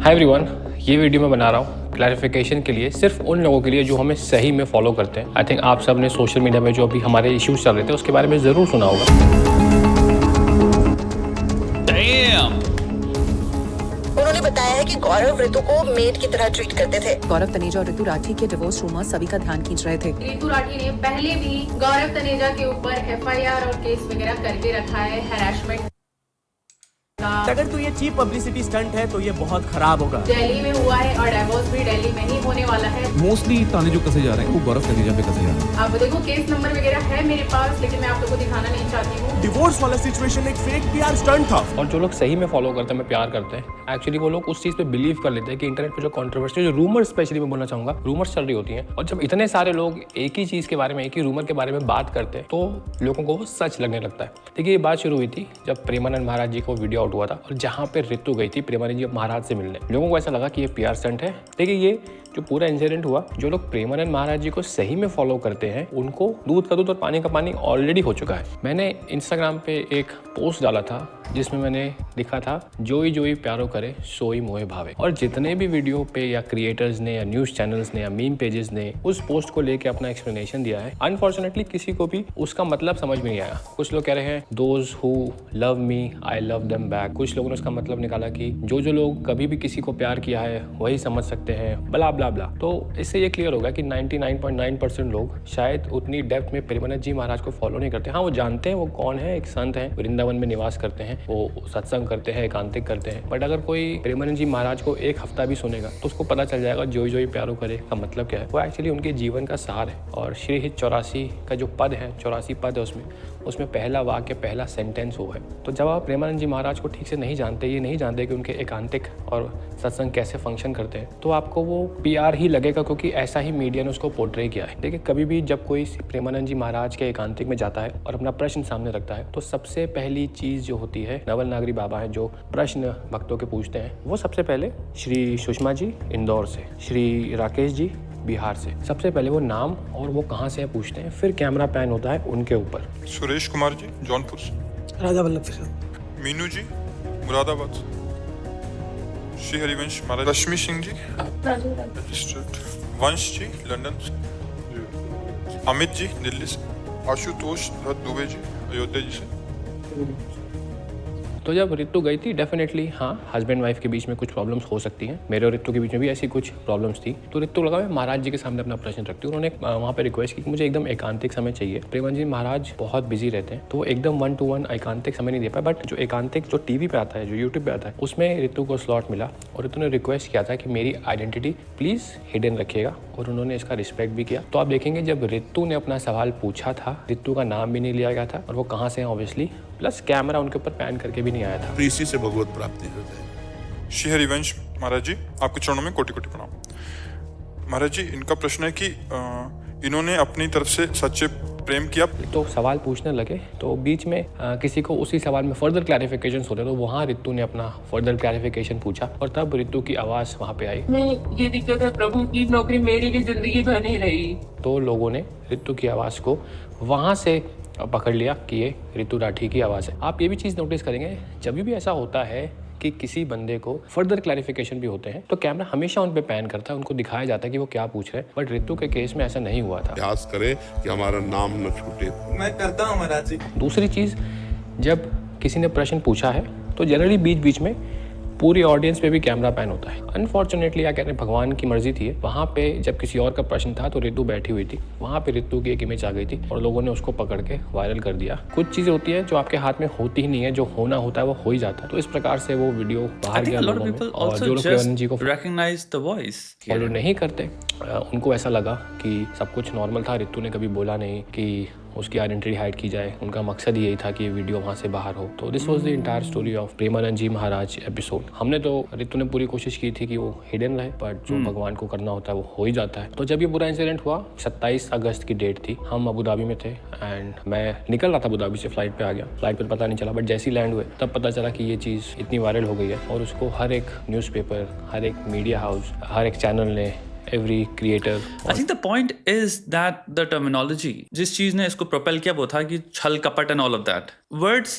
Hi everyone, ये video मैं बना रहा हूँ क्लैरिफिकेशन के लिए, सिर्फ उन लोगों के लिए जो हमें सही में फॉलो करते हैं। आई थिंक आप सब ने सोशल मीडिया में जो अभी हमारे इश्यूज चल रहे थे उसके बारे में ज़रूर सुना होगा। उन्होंने बताया है कि गौरव ऋतु को मेड की तरह ट्रीट करते थे। गौरव तनेजा और ऋतु राठी के डिवोर्स रूमर्स सभी का ध्यान खींच रहे थे। ऋतु राठी ने पहले भी गौरव तनेजा के ऊपर एफआईआर और केस वगैरह करके रखा है हैरेसमेंट का। अगर तो ये चीप पब्लिसिटी स्टंट है तो ये बहुत खराब होगा। दिल्ली में हुआ है और डिवोर्स भी दिल्ली में ही होने वाला है। मोस्टली ताने जो कसे जा रहे हैं वो गौरव तनेजा पे कसे जा रहे हैं। अब देखो केस नंबर वगैरह है मेरे पास, लेकिन मैं आप लोगों को दिखाना नहीं चाहती हूँ। डिवोर्स वाला सिचुएशन एक फेक पीआर स्टंट था। और जो लोग सही में फॉलो करते हैं, हमें प्यार करते हैं, एक्चुअली वो लोग उस चीज़ पे बिलीव कर लेते हैं कि इंटरनेट पे जो कंट्रोवर्सी, जो रूमर्स, स्पेशली मैं बोलना चाहूँगा, रूमर्स चल रही होती हैं, और जब इतने सारे लोग एक ही चीज़ के बारे में, एक ही रूमर के बारे में बात करते हैं तो लोगों को वो सच लगने लगता है। देखिए, ये बात शुरू हुई थी जब प्रेमानंद महाराज जी को वीडियो आउट हुआ था और जहाँ पे ऋतु गई थी प्रेमानंद जी महाराज से मिलने। लोगों को ऐसा लगा कि ये पीआर स्टंट है। देखिए, ये जो पूरा इंसिडेंट हुआ, जो लोग प्रेमानंद महाराज जी को सही में फॉलो करते हैं उनको दूध का दूध और पानी का पानी ऑलरेडी हो चुका है। मैंने इंस्टाग्राम पे एक पोस्ट डाला था जिसमें मैंने लिखा था, जोई जोई प्यारो करे सोई मोहे भावे। और जितने भी वीडियो पे या क्रिएटर्स ने या न्यूज़ चैनल्स ने या मीम पेजेस ने उस पोस्ट को लेके अपना एक्सप्लेनेशन दिया है, अनफॉर्चुनेटली किसी को भी उसका मतलब समझ में नहीं आया। कुछ लोग कह रहे हैं those who love me I love them back. कुछ लोगों ने उसका मतलब निकाला कि जो लोग कभी भी किसी को प्यार किया है वही समझ सकते हैं, ब्ला ब्ला ब्ला। तो इससे ये क्लियर होगा कि 99.9% लोग शायद उतनी डेप्थ में प्रेमानंद जी महाराज को फॉलो नहीं करते। हाँ, वो जानते हैं वो कौन है, एक संत हैं, वृंदावन में निवास करते हैं, वो सत्संग करते हैं, एकांतिक करते हैं। बट अगर कोई प्रेमानंद जी महाराज को एक हफ्ता भी सुनेगा तो उसको पता चल जाएगा जोई जोई प्यारो करे का मतलब क्या है। वो एक्चुअली उनके जीवन का सार है। और श्री हित 84 का जो पद है, 84 पद है, उसमें पहला वाक्य, पहला सेंटेंस वो है। तो जब आप प्रेमानंद जी महाराज को ठीक से नहीं जानते, ये नहीं जानते कि उनके एकांतिक और सत्संग कैसे फंक्शन करते हैं, तो आपको वो पीआर ही लगेगा, क्योंकि ऐसा ही मीडिया ने उसको पोर्ट्रे किया है। देखिए, कभी भी जब कोई प्रेमानंद जी महाराज के एकांतिक में जाता है और अपना प्रश्न सामने रखता है तो सबसे पहली चीज़ जो होती है, नवल नागरी बाबा है जो प्रश्न भक्तों के पूछते हैं, वो सबसे पहले श्री सुषमा जी इंदौर से, श्री राकेश जी बिहार से, सबसे पहले वो नाम और वो कहाँ से पूछते हैं, फिर कैमरा पैन होता है उनके ऊपर। सुरेश कुमार जी जौनपुर से, राजा वल्लभ प्रसाद, मीनू जी मुरादाबाद से, श्री हरिवंश महाराज, रश्मि सिंह जी रजिस्टर्ड, वंश जी लंदन से, अमित जी दिल्ली से, आशुतोष दत्त दुबे जी अयोध्या जी से। तो जब ऋतु गई थी, डेफिनेटली हाँ, हस्बैंड वाइफ के बीच में कुछ प्रॉब्लम्स हो सकती हैं। मेरे और ऋतु के बीच में भी ऐसी कुछ प्रॉब्लम्स थी। तो ऋतु लगा मैं महाराज जी के सामने अपना प्रश्न रखती हूँ। उन्होंने वहाँ पे रिक्वेस्ट की कि मुझे एकदम एकांतिक समय चाहिए। प्रेमानंद जी महाराज बहुत बिजी रहते हैं, तो एकदम 1-to-1 एकांतिक समय नहीं दे पाए। बट जो एकांतिक जो टीवी पे आता है, जो यूट्यूब पे आता है, उसमें ऋतु को स्लॉट मिला और ऋतु ने रिक्वेस्ट किया था कि मेरी आइडेंटिटी प्लीज़ हिडन रखिएगा, और उन्होंने इसका रिस्पेक्ट भी किया। तो आप देखेंगे जब ऋतु ने अपना सवाल पूछा था, ऋतु का नाम भी नहीं लिया गया था और वो कहाँ से है ऑब्वियसली, प्लस कैमरा उनके ऊपर पैन करके भी नहीं आया था। इसी से भगवत प्राप्ति हो जाए। श्री हरिवंश महाराज जी, आपके चरणों में कोटि कोटि प्रणाम। महाराज जी, इनका प्रश्न है कि इन्होंने अपनी तरफ से सच्चे प्रेम किया। तो सवाल पूछने लगे तो बीच में किसी को उसी सवाल में फर्दर क्लैरिफिकेशन होते, तो वहाँ ऋतु ने अपना फर्दर क्लैरिफिकेशन पूछा और तब ऋतु की आवाज़ वहाँ पे आई, ये दिक्कत है प्रभु की नौकरी मेरी भी जिंदगी भर नहीं रही। तो लोगों ने ऋतु की आवाज़ को वहाँ से पकड़ लिया कि ये ऋतु राठी की आवाज़ है। आप ये भी चीज़ नोटिस करेंगे, जब भी ऐसा होता है कि किसी बंदे को फर्दर क्लैरिफिकेशन भी होते हैं तो कैमरा हमेशा उन पे पैन करता है, उनको दिखाया जाता है कि वो क्या पूछ रहे हैं। बट ऋतु के केस में ऐसा नहीं हुआ था। प्रयास करें कि हमारा नाम न छूटे। मैं करता हूँ महाराज जी। दूसरी चीज़, जब किसी ने प्रश्न पूछा है तो जनरली बीच बीच में पूरी ऑडियंस पे भी कैमरा पैन होता है। अनफॉर्चुनेटली क्या कह रहे हैं, भगवान की मर्जी थी। वहाँ पे जब किसी और का प्रश्न था तो ऋतु बैठी हुई थी, वहाँ पे ऋतु की एक इमेज आ गई थी और लोगों ने उसको पकड़ के वायरल कर दिया। कुछ चीज़ें होती है जो आपके हाथ में होती ही नहीं है, जो होना होता है वो हो ही जाता है। तो इस प्रकार से वो वीडियो बाहर गया लोगों में, और जो लोग प्रेमानंद जी को फॉलो नहीं करते उनको ऐसा लगा कि सब कुछ नॉर्मल था, ऋतु ने कभी बोला नहीं कि उसकी आइडेंटिटी हाइड की जाए। उनका मकसद यही था कि ये वीडियो वहाँ से बाहर हो। तो this was the entire story of Premanand ji Maharaj episode. हमने तो, ऋतु ने पूरी कोशिश की थी कि वो हिडन रहे, बट जो भगवान को करना होता है वो हो ही जाता है। तो जब ये पूरा इंसिडेंट हुआ, 27 अगस्त की डेट थी, हम अबू धाबी में थे एंड मैं निकल रहा था अबू धाबी से, फ्लाइट पे आ गया। फ्लाइट पर पता नहीं चला, बट जैसे ही लैंड हुए तब पता चला कि ये चीज़ इतनी वायरल हो गई है और उसको हर एक न्यूज़पेपर, हर एक मीडिया हाउस, हर एक चैनल ने, every creator. I think the point is that the terminology जिस चीज ने इसको propel किया वो था कि छल कपट and all of that. Words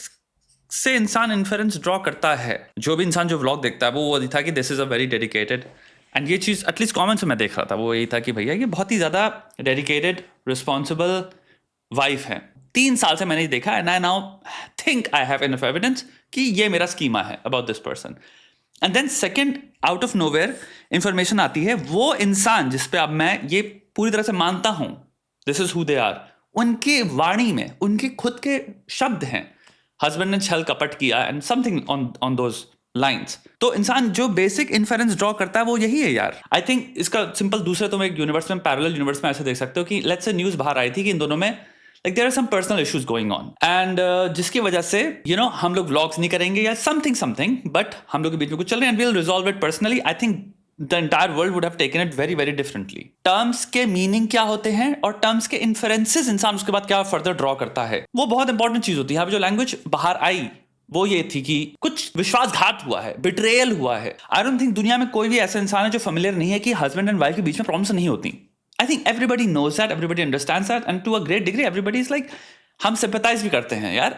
से इंसान इन्फरेंस ड्रॉ करता है, जो भी इंसान जो व्लॉग देखता है वो था कि this is a very dedicated, and ये चीज़ एटलीस्ट कमेंट्स में मैं देख रहा था, वो यही था कि भैया ये बहुत ही ज़्यादा डेडिकेटेड रिस्पॉन्सिबल वाइफ है। 3 साल से मैंने ये देखा, and I now think I have enough evidence कि ये मेरा स्कीमा है about this person. And then second, out of nowhere information आती है, वो इंसान जिस पे अब मैं ये पूरी तरह से मानता हूं this is who they are, उनके वाणी में उनके खुद के शब्द हैं, हस्बैंड ने छल कपट किया and something on those lines. तो इंसान जो बेसिक इन्फरेंस ड्रॉ करता है वो यही है यार। आई थिंक इसका सिंपल दूसरे तुम एक यूनिवर्स में, पैरेलल यूनिवर्स में ऐसे देख सकते हो कि लेट्स से न्यूज बाहर आई थी कि इन दोनों में like there are some personal issues going on and जिसकी वजह से हम लोग vlogs नहीं करेंगे या something but हम लोग के बीच में कुछ चल रहे हैं and we'll resolve it personally. I think the entire world would have taken it very very differently. Terms के meaning क्या होते हैं और terms के inferences इंसान उसके बाद क्या further draw करता है, वो बहुत इंपॉर्टेंट चीज होती है। यहाँ पे जो लैंग्वेज बाहर आई वो ये थी कि कुछ विश्वासघात हुआ है, बिट्रेयल हुआ है। आई डोंट थिंक दुनिया में कोई भी ऐसा इंसान है जो फेमिलियर नहीं है कि हस्बैंड एंड वाइफ के बीच में प्रॉब्लम्स नहीं होती। I think everybody knows that, everybody understands that, and to a great degree, everybody is like, हम sympathize भी करते हैं यार,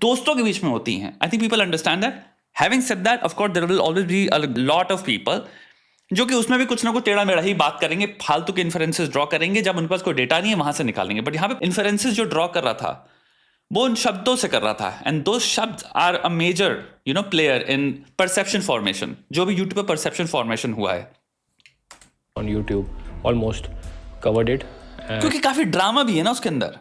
दोस्तों के बीच में होती हैं। I think people understand that. Having said that, of course, there will always be a lot of people जो कि उसमें भी कुछ ना कुछ टेढ़ा मेढ़ा ही बात करेंगे, फालतू के इन्फरेंसेस ड्रॉ करेंगे, जब उनके पास कोई डेटा नहीं है वहां से निकालेंगे। बट यहाँ पे इन्फरेंसेस जो ड्रॉ कर रहा था वो उन शब्दों से कर रहा था, एंड दो शब्द are a major player in perception formation, जो भी यूट्यूब पे परसेप्शन फॉर्मेशन हुआ है on YouTube almost covered it क्योंकि काफी ड्रामा भी है ना उसके अंदर।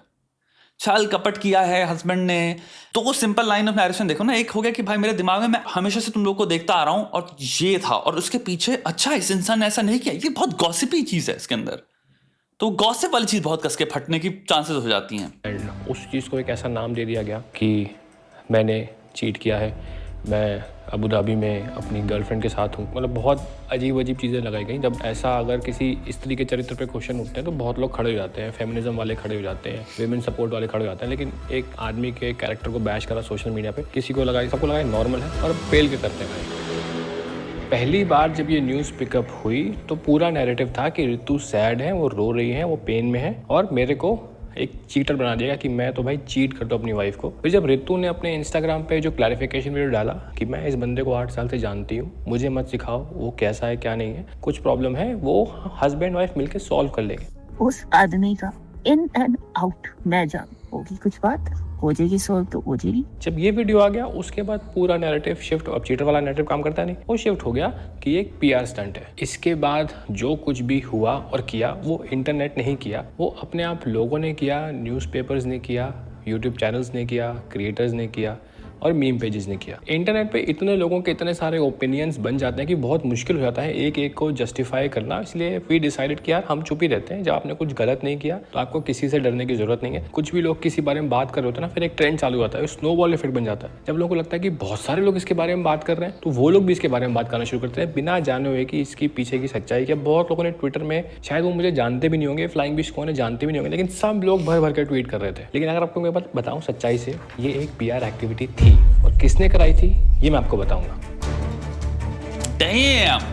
छल कपट किया है हस्बैंड ने, तो वो सिंपल लाइन ऑफ नरेशन देखो ना, एक हो गया कि भाई मेरे दिमाग में मैं हमेशा से तुम लोग को देखता आ रहा हूं और ये था, और उसके पीछे अच्छा इस इंसान ने ऐसा नहीं किया, ये बहुत गॉसिपी चीज है इसके अंदर, तो गॉसिप वाली चीज बहुत कसके फटने की चांसेस हो जाती हैं। एंड उस चीज़ को एक ऐसा नाम दे दिया गया कि मैंने चीट किया है, मैं अबू धाबी में अपनी गर्लफ्रेंड के साथ हूँ। मतलब बहुत अजीब चीज़ें लगाई गई। जब ऐसा अगर किसी स्त्री के चरित्र पे क्वेश्चन उठते हैं तो बहुत लोग खड़े हो जाते हैं, फेमिनिज्म वाले खड़े हो जाते हैं, विमेन सपोर्ट वाले खड़े हो जाते हैं, लेकिन एक आदमी के कैरेक्टर को बैश करा सोशल मीडिया पे, किसी को लगाई, सबको लगाया नॉर्मल है और फेल के करते हैं। पहली बार जब ये न्यूज़ पिकअप हुई तो पूरा नैरेटिव था कि ऋतु सैड है, वो रो रही है, वो पेन में है, और मेरे को एक चीटर बना दिया कि मैं तो भाई चीट करता हूँ अपनी वाइफ को। फिर जब ऋतु ने अपने इंस्टाग्राम पे जो क्लैरिफिकेशन वीडियो डाला कि मैं इस बंदे को 8 साल से जानती हूँ, मुझे मत सिखाओ वो कैसा है क्या नहीं है, कुछ प्रॉब्लम है वो हस्बैंड वाइफ मिलके सॉल्व कर लेंगे। उस आदमी का इन एंड आउट मैं जान होगी, कुछ बात हो जाएगी, सॉल्व तो हो जाएगी। जब ये वीडियो आ गया उसके बाद पूरा नैरेटिव शिफ्ट, अब चीटर वाला नैरेटिव काम करता नहीं, वो शिफ्ट हो गया कि एक पीआर स्टंट है। इसके बाद जो कुछ भी हुआ और किया वो इंटरनेट ने ही किया, वो अपने आप लोगों ने किया, न्यूज़पेपर्स ने किया, यूट्यूब चैनल्स ने किया, क्रिएटर्स ने किया और मीम पेजेस ने किया। इंटरनेट पे इतने लोगों के इतने सारे ओपिनियंस बन जाते हैं कि बहुत मुश्किल हो जाता है एक एक को जस्टिफाई करना। इसलिए वी डिसाइडेड कि यार हम चुप ही रहते हैं, जब आपने कुछ गलत नहीं किया तो आपको किसी से डरने की जरूरत नहीं है। कुछ भी लोग किसी बारे में बात कर रहे होते हैं ना, फिर एक ट्रेंड चालू होता है, स्नोबॉल इफेक्ट बन जाता है। जब लोगों को लगता है कि बहुत सारे लोग इसके बारे में बात कर रहे हैं तो वो लोग भी इसके बारे में बात करना शुरू करते हैं बिना जाने हुए कि इसकी पीछे की सच्चाई क्या। बहुत लोगों ने ट्विटर में, शायद वो मुझे जानते भी नहीं होंगे, फ्लाइंग विश कौन है जानते भी नहीं होंगे, लेकिन सब लोग भर भर के ट्वीट कर रहे थे। लेकिन अगर आपको मैं बताऊं सच्चाई से, ये एक पीआर एक्टिविटी थी और किसने कराई थी ये मैं आपको बताऊंगा।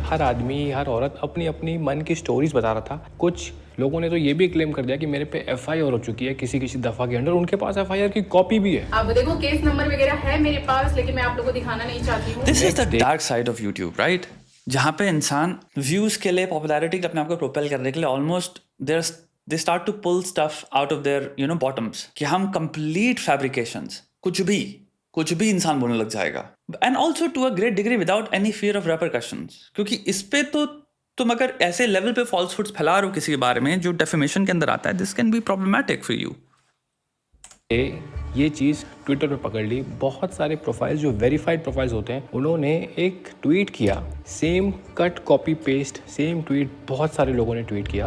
हर आदमी, हर औरत अपनी अपनी मन की स्टोरीज बता रहा था। कुछ लोगों ने तो ये भी क्लेम कर दिया कि मेरे पे एफआईआर हो चुकी है किसी दफा के अंडर, उनके पास एफआईआर की कॉपी भी है। अब देखो केस नंबर वगैरह है मेरे पास, लेकिन मैं आप लोगों को दिखाना नहीं चाहती हूँ। This is the dark side of YouTube, right? जहाँ पे इंसान व्यूज के लिए, पॉपुलैरिटी के अपने आप को प्रोपेल करने के लिए almost they start to pull stuff out of their bottoms, कि हम कंप्लीट फैब्रिकेशंस, कुछ भी इंसान बोलने लग जाएगा, and also to a great degree without any fear of repercussions. क्योंकि इस पे तो तुम अगर ऐसे लेवल पे फॉल्सहुड्स फैला रहे हो किसी के बारे में जो डेफेमेशन के अंदर आता है, this can be problematic for you. ये चीज़ ट्विटर पे पकड़ ली। बहुत सारे प्रोफाइल्स जो वेरीफाइड प्रोफाइल्स होते हैं उन्होंने एक ट्वीट किया, same cut copy paste same tweet बहुत सारे लोगों ने ट्वीट किया।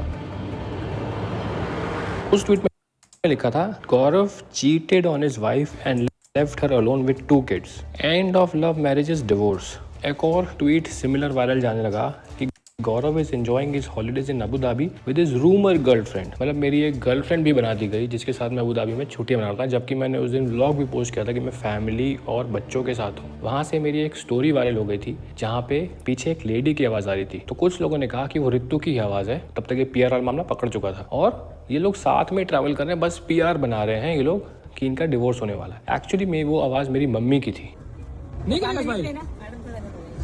उस ट्वीट में लिखा था, Gaurav cheated on his wife and left her alone with 2 kids. End of love marriage is divorce. एक और ट्वीट सिमिलर वायरल जाने लगा कि Gaurav is enjoying his holidays in Abu Dhabi with his rumour girlfriend. मतलब मेरी एक गर्लफ्रेंड भी बना दी गई जिसके साथ मैं अबू धाबी में छुट्टियां मना रहा था, जबकि मैंने उस दिन व्लॉग भी पोस्ट किया था कि मैं फैमिली और बच्चों के साथ हूँ। वहाँ से मेरी एक स्टोरी वायरल हो गई थी जहाँ पे पीछे एक लेडी की आवाज़ आ रही थी, तो कुछ लोगों ने कहा कि वो ऋतु की आवाज़ है। तब तक ये पीआर वाला मामला पकड़ चुका था और ये लोग साथ में ट्रैवल कर रहे हैं, बस पीआर बना रहे हैं ये लोग कि इनका डिवोर्स होने वाला है। एक्चुअली में वो आवाज़ मेरी मम्मी की थी।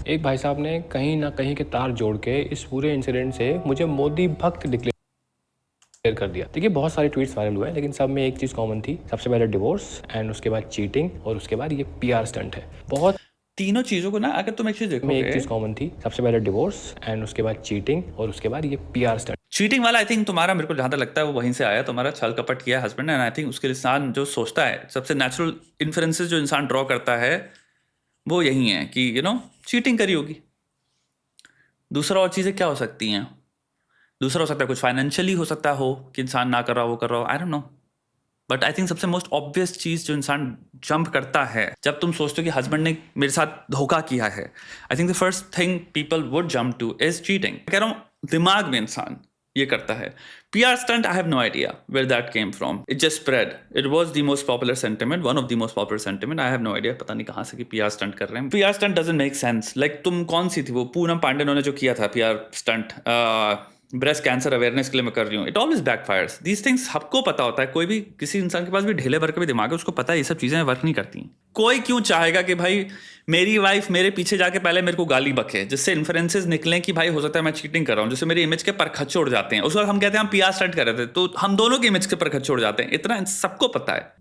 एक भाई साहब ने कहीं ना कहीं के तार जोड़ के इस पूरे इंसिडेंट से मुझे मोदी भक्त डिक्लेयर कर दिया। देखिए बहुत सारे ट्वीट्स वायरल हुए हैं, लेकिन सब में एक चीज़ कॉमन थी। सबसे पहले डिवोर्स एंड उसके बाद चीटिंग और उसके बाद ये PR स्टंट है। बहुत तीनों चीजों को ना अगर तुम एक चीज देखो, एक चीज़ कॉमन थी। सबसे पहले डिवोर्स एंड उसके बाद चीटिंग और उसके बाद ये PR स्टंट। चीटिंग वाला आई थिंक तुम्हारा, मेरे को जहां तक लगता है वो वहीं से आया, तुम्हारा छल कपट किया हस्बैंड ने। आई थिंक उसके इंसान जो सोचता है, सबसे नेचुरल इन्फ्रेंसेस जो इंसान ड्रॉ करता है वो यही है कि यू नो चीटिंग करी होगी। दूसरा और चीज़ें क्या हो सकती हैं? दूसरा हो सकता है कुछ फाइनेंशियली हो सकता हो कि इंसान ना कर रहा हो, वो कर रहा हो, आई don't no. But I think सबसे मोस्ट ऑब्वियस चीज़ जो इंसान जंप करता है जब तुम सोचते हो कि हस्बैंड ने मेरे साथ धोखा किया है, I think the first thing people would jump two is cheating. कह रहा हूँ दिमाग में इंसान ये करता है। PR stunt, I have no idea where that came from. It just spread. It was the most popular sentiment, one of the most popular sentiment. I have no idea, पता नहीं कहाँ से कि PR stunt कर रहे हैं। PR stunt doesn't make sense. Like तुम कौन सी थी वो पूनम पांडे ने जो किया था PR stunt, breast cancer awareness के लिए मैं कर रही हूँ। It always backfires. These things सबको पता होता है। कोई भी किसी इंसान के पास भी ढेले भर का भी दिमाग है, उसको पता है ये सब चीज़ें वर्क नहीं करती। कोई क्यों चाहेगा कि भाई मेरी वाइफ मेरे पीछे जाके पहले मेरे को गाली बके, जिससे इन्फ्रेंसेस निकलें कि भाई हो सकता है मैं चीटिंग कर रहा हूँ, जिससे मेरी इमेज के परखच्चे उड़ जाते हैं। उस वक्त हम कहते हैं हम PR स्टंट कर रहे थे, तो हम दोनों के इमेज के परखच्चे उड़ जाते हैं। इतना सबको पता है।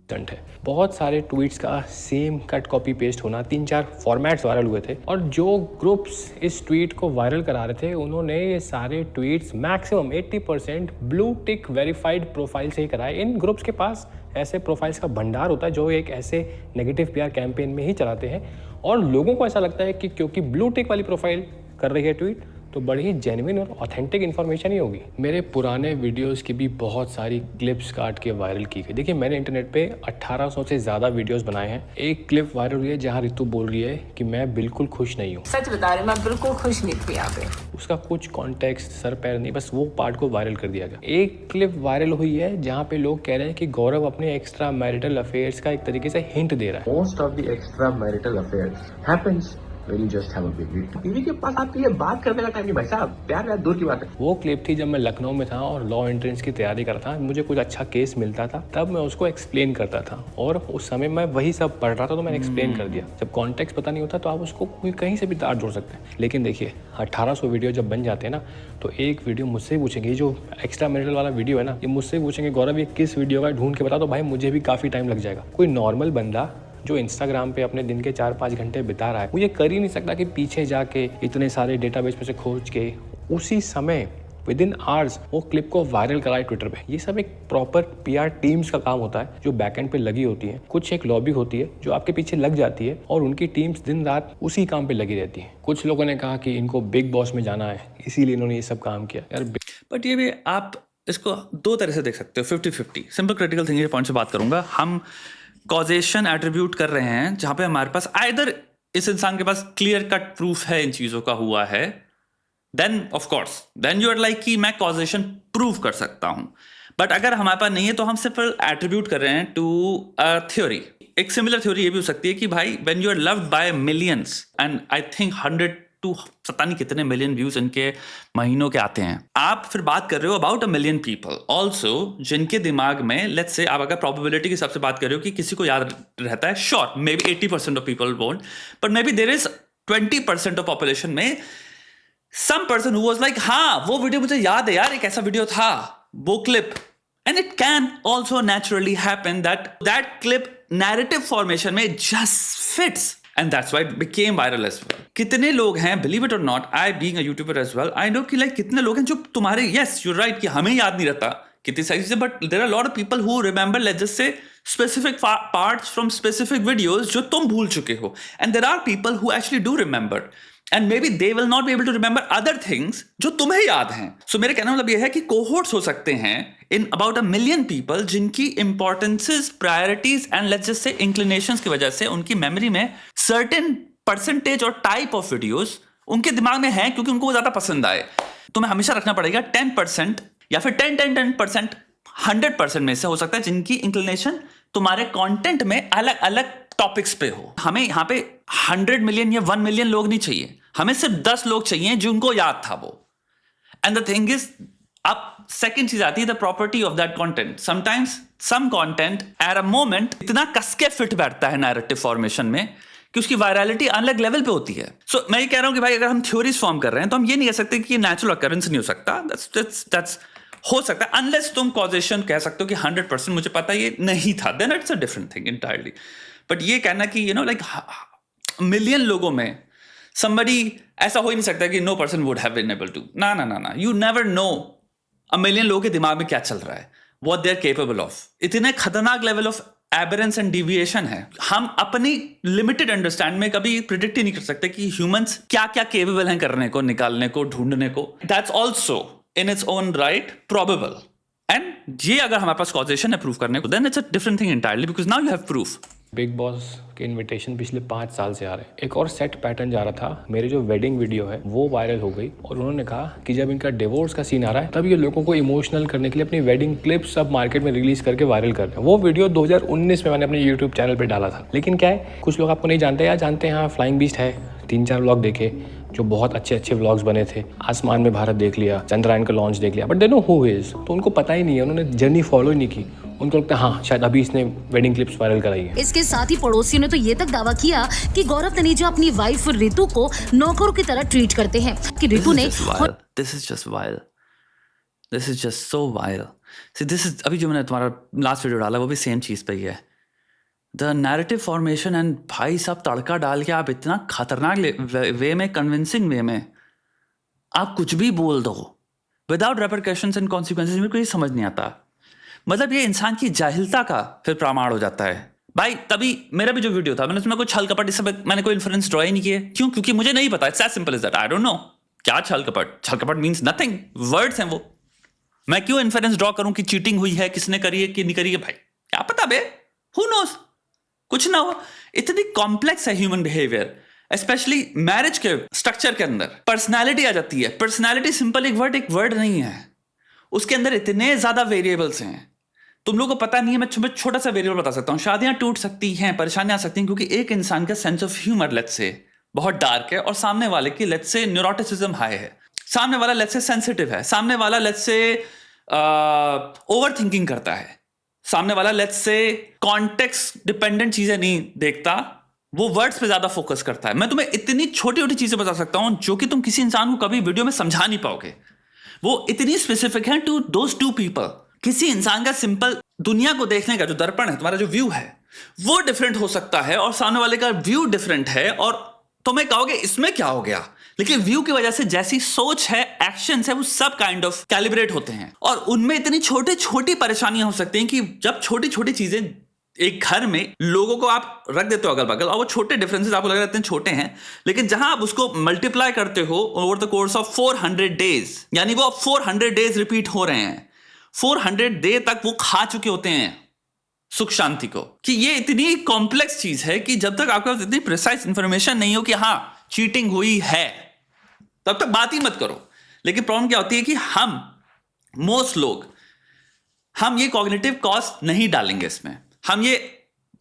है बहुत सारे ट्वीट्स का सेम कट कॉपी पेस्ट होना, 3-4 फॉर्मेट्स वायरल हुए थे और जो ग्रुप्स इस ट्वीट को वायरल करा रहे थे उन्होंने ये सारे tweets maximum 80% blue tick verified profile से ही कराए। इन ग्रुप्स के पास ऐसे प्रोफाइल्स का भंडार होता है जो एक ऐसे नेगेटिव PR कैंपेन में ही चलाते हैं और लोगों को ऐसा लगता है कि क्योंकि ब्लू टिक वाली प्रोफाइल कर रही है ट्वीट तो बड़ी ही जेन्युइन और ऑथेंटिक इन्फॉर्मेशन ही होगी। मेरे पुराने वीडियोस की भी बहुत सारी क्लिप्स काट के वायरल की गई। देखिए मैंने इंटरनेट पे 1800 से ज़्यादा वीडियोस बनाए हैं। एक क्लिप वायरल हुई है जहाँ रितु बोल रही है कि मैं बिल्कुल खुश नहीं हूँ। सच बता रहे, मैं बिल्कुल खुश नहीं थी यहाँ पे। उसका कुछ कॉन्टेक्स्ट सर पैर नहीं, बस वो पार्ट को वायरल कर दिया गया। एक क्लिप वायरल हुई है जहाँ पे लोग कह रहे हैं कि गौरव अपने एक्स्ट्रा मैरिटल अफेयर्स का एक तरीके से हिंट दे रहा है। Most of the extra marital affairs happens when you just have a baby. बीवी के पास आपके लिए बात करने का टाइम नहीं भाई साहब, प्यार व्यार दूर की बात है। वो क्लिप थी जब मैं लखनऊ में था और लॉ एंट्रेंस की तैयारी कर रहा था। मुझे कुछ अच्छा केस मिलता था तब मैं उसको एक्सप्लेन करता था और उस समय मैं वही सब पढ़ रहा था तो मैंने एक्सप्लेन कर दिया। जब कॉन्टेक्स्ट पता नहीं होता तो आप उसको कोई कहीं से भी तार जोड़ सकते हैं। लेकिन देखिए 1800 वीडियो जब बन जाते हैं ना तो एक वीडियो मुझसे ही पूछेंगे, जो एक्स्ट्रा मैरिटल वाला वीडियो है ना ये मुझसे ही पूछेंगे गौरव ये किस वीडियो का ढूंढ के बता। तो भाई मुझे भी काफ़ी टाइम लग जाएगा। कोई नॉर्मल बंदा जो इंस्टाग्राम पे अपने दिन के 4-5 घंटे बिता रहा है वो ये कर ही नहीं सकता कि पीछे जाके इतने सारे डेटाबेस में से खोज के उसी समय विद इन आवर्स वो क्लिप को वायरल कराए ट्विटर पे। ये सब एक प्रॉपर PR टीम्स का काम होता है जो बैकएंड पे लगी होती है। कुछ एक लॉबी होती है जो आपके पीछे लग जाती है और उनकी टीम्स दिन रात उसी काम पे लगी रहती है। कुछ लोगों ने कहा कि इनको बिग बॉस में जाना है इसीलिए इन्होंने ये सब काम किया। यार बट ये भी आप इसको दो तरह से देख सकते हो, 50-50। सिंपल क्रिटिकल थिंकिंग पॉइंट से बात करूंगा। हम कॉजेशन एट्रीब्यूट कर रहे हैं जहां पे हमारे पास आइदर इस इंसान के पास क्लियर कट प्रूफ है इन चीजों का हुआ है, then of course then you are like कि मैं कॉजेशन प्रूव कर सकता हूं। बट अगर हमारे पास नहीं है तो हम सिर्फ एट्रीब्यूट कर रहे हैं टू अ थ्योरी। एक सिमिलर थ्योरी ये भी हो सकती है कि भाई when you are loved by millions and I think 100 to पता नहीं कितने मिलियन व्यूज इनके महीनों के आते हैं, आप फिर बात कर रहे हो अबाउट 1 million पीपल ऑल्सो जिनके दिमाग में लेट्स से आप अगर प्रोबेबिलिटी के हिसाब से बात कर रहे हो कि किसी को याद रहता है, sure maybe 80% of people won't, but maybe there is 20% of population में some person who was like हाँ वो वीडियो मुझे याद है यार, एक ऐसा वीडियो था वो clip. And it can also naturally happen that clip narrative formation में just fits and that's why it became viral as well. कितने लोग हैं, believe it or not, I being a YouTuber as well, I know कि like कितने लोग हैं जो तुम्हारे yes you're right कि हमें याद नहीं रहता कितनी सारी चीजें, but there are a lot of people who remember let's just say specific parts from specific videos जो तुम भूल चुके हो, and there are people who actually do remember and maybe they will not be able to remember other things जो तुम्हें याद हैं। So मेरे कहने मतलब यह है कि cohorts हो सकते हैं in about 1 million people जिनकी importances, priorities and let's just say inclinations की वजह से उनकी memory में certain percentage और type of videos उनके दिमाग में हैं क्योंकि उनको वो ज़्यादा पसंद आए। तुम्हें हमेशा रखना पड़ेगा 10% या फिर 10% 100% में से हो सकता है जिनकी inclination तुम्हारे content में अलग अलग टॉपिक्स पे हो। हमें यहाँ पे 100 मिलियन या 1 मिलियन लोग नहीं चाहिए, हमें सिर्फ 10 लोग चाहिए जिनको याद था वो। एंड द थिंग इज अब सेकंड चीज आती है the property of that content. Sometimes some content at a moment इतना कस के फिट बैठता है नैरेटिव फॉर्मेशन में कि उसकी वायरलिटी अलग लेवल पे होती है. सो मैं ये कह रहा हूं कि भाई अगर हम थ्योरीज फॉर्म कर रहे हैं तो हम ये नहीं कह सकते कि ये नेचुरल अकरेंस नहीं हो सकता. दैट्स हो सकता है अनलेस तुम कॉजेशन कह सकते हो कि 100% मुझे पता ये नहीं था, then it's a different thing entirely. But ये कहना कि यू नो लाइक मिलियन लोगों में somebody ऐसा हो ही नहीं सकता कि no person would have been able to. ना you never know a million लोगों के दिमाग में क्या चल रहा है, what they're capable of. इतने खतरनाक लेवल ऑफ एबरेंस एंड डिविएशन है. हम अपनी लिमिटेड अंडरस्टैंड में कभी प्रिडिक्ट ही नहीं कर सकते कि ह्यूमंस क्या क्या केपेबल हैं करने को, निकालने को, ढूंढने को. That's also in its own right probable. And ये अगर हमारे पास कॉजेशन है प्रूव करने को, then it's a different thing entirely because now you have proof. Bigg Boss के इनविटेशन पिछले 5 साल से आ रहे हैं. एक और सेट पैटर्न जा रहा था. मेरी जो वेडिंग वीडियो है वो वायरल हो गई और उन्होंने कहा कि जब इनका डिवोर्स का सीन आ रहा है तब ये लोगों को इमोशनल करने के लिए अपनी वेडिंग क्लिप्स सब मार्केट में रिलीज करके वायरल कर रहे हैं. वो वीडियो 2019 में मैंने अपने यूट्यूब चैनल पर डाला था. लेकिन क्या है, कुछ लोग आपको नहीं जानते या जानते हैं, हाँ फ्लाइंग बीस्ट है, 3-4 व्लॉग देखे जो बहुत अच्छे व्लॉग्स बने थे. आसमान में भारत देख लिया, चंद्रयान का लॉन्च देख लिया, but they know who is. तो उनको पता ही नहीं है, उन्होंने जर्नी फॉलो ही नहीं की. उनको लगता है हाँ शायद अभी इसने वेडिंग क्लिप्स वायरल कराई है. इसके साथ ही पड़ोसियों ने तो ये तक दावा किया कि गौरव तनेजा अपनी वाइफ रितु को नौकरों की तरह ट्रीट करते हैं. कि रितु ने this is just wild. This is just so wild. See this is अभी जो मैंने तुम्हारा लास्ट वीडियो डाला वो भी सेम चीज पे ही है. द नैरेटिव फॉर्मेशन एंड भाई साहब तड़का डाल के आप इतना खतरनाक वे में, कन्विंसिंग वे में आप कुछ भी बोल दो विदाउट रेपरकशंस एंड कॉन्सिक्वेंसेस. मेरे को ये समझ नहीं आता. मतलब ये इंसान की जाहिलता का फिर प्रमाण हो जाता है. भाई तभी मेरा भी जो वीडियो था मैंने उसमें कोई छल कपट, इस सब मैंने कोई इन्फ्लुएंस ड्रॉ ही नहीं किए. क्यों? क्योंकि मुझे नहीं पता. It's as simple as that. I don't know क्या छल कपट. छल कपट मींस नथिंग, वर्ड्स हैं वो. मैं क्यों इन्फ्लुएंस ड्रॉ करूं कि चीटिंग हुई है, किसने करी है कि नहीं करी है? भाई क्या पता बे, हु नोस, कुछ ना हो. इतनी कॉम्प्लेक्स है ह्यूमन बिहेवियर, स्पेशली मैरिज के स्ट्रक्चर के अंदर. पर्सनैलिटी आ जाती है. पर्सनैलिटी सिंपल एक वर्ड नहीं है, उसके अंदर इतने ज्यादा वेरिएबल्स हैं. तुम लोगों को पता नहीं है. मैं छोटा सा वेरिएबल बता सकता हूँ. शादियां टूट सकती हैं, परेशानियां आ सकती हैं क्योंकि एक इंसान का sense of humour let's say बहुत डार्क है और सामने वाले की लेट्स से न्यूरोटिसिज्म हाई है. सामने वाला लेट्स से सेंसिटिव है. सामने वाला लेट्स से ओवर थिंकिंग करता है. सामने वाला लेट्स से कॉन्टेक्स्ट डिपेंडेंट चीजें नहीं देखता, वो वर्ड्स पे ज्यादा फोकस करता है. मैं तुम्हें इतनी छोटी छोटी चीजें बता सकता हूं जो कि तुम किसी इंसान को कभी वीडियो में समझा नहीं पाओगे. वो इतनी स्पेसिफिक है टू दोज टू पीपल. किसी इंसान का सिंपल दुनिया को देखने का जो दर्पण है, तुम्हारा जो व्यू है वो डिफरेंट हो सकता है और सामने वाले का व्यू डिफरेंट है. और तुम्हें कहोगे इसमें क्या हो गया, लेकिन व्यू की वजह से जैसी सोच है, एक्शंस है, वो सब काइंड ऑफ कैलिब्रेट होते हैं. और उनमें इतनी छोटी छोटी परेशानियां हो सकती हैं कि जब छोटी छोटी चीजें एक घर में लोगों को आप रख देते हो अगल बगल और वो छोटे डिफरेंसेस आपको लग रहे हैं छोटे हैं, लेकिन जहां आप उसको मल्टीप्लाई करते हो over the course of 400 days, यानी वो 400 डेज रिपीट हो रहे हैं. 400 डे तक वो खा चुके होते हैं सुख शांति को. कि ये इतनी कॉम्प्लेक्स चीज है कि जब तक आपके पास इतनी प्रिसाइज इंफॉर्मेशन नहीं हो कि हाँ चीटिंग हुई है, तब तक बात ही मत करो. लेकिन प्रॉब्लम क्या होती है कि मोस्ट लोग हम ये कॉग्निटिव कॉस्ट नहीं डालेंगे इसमें. हम ये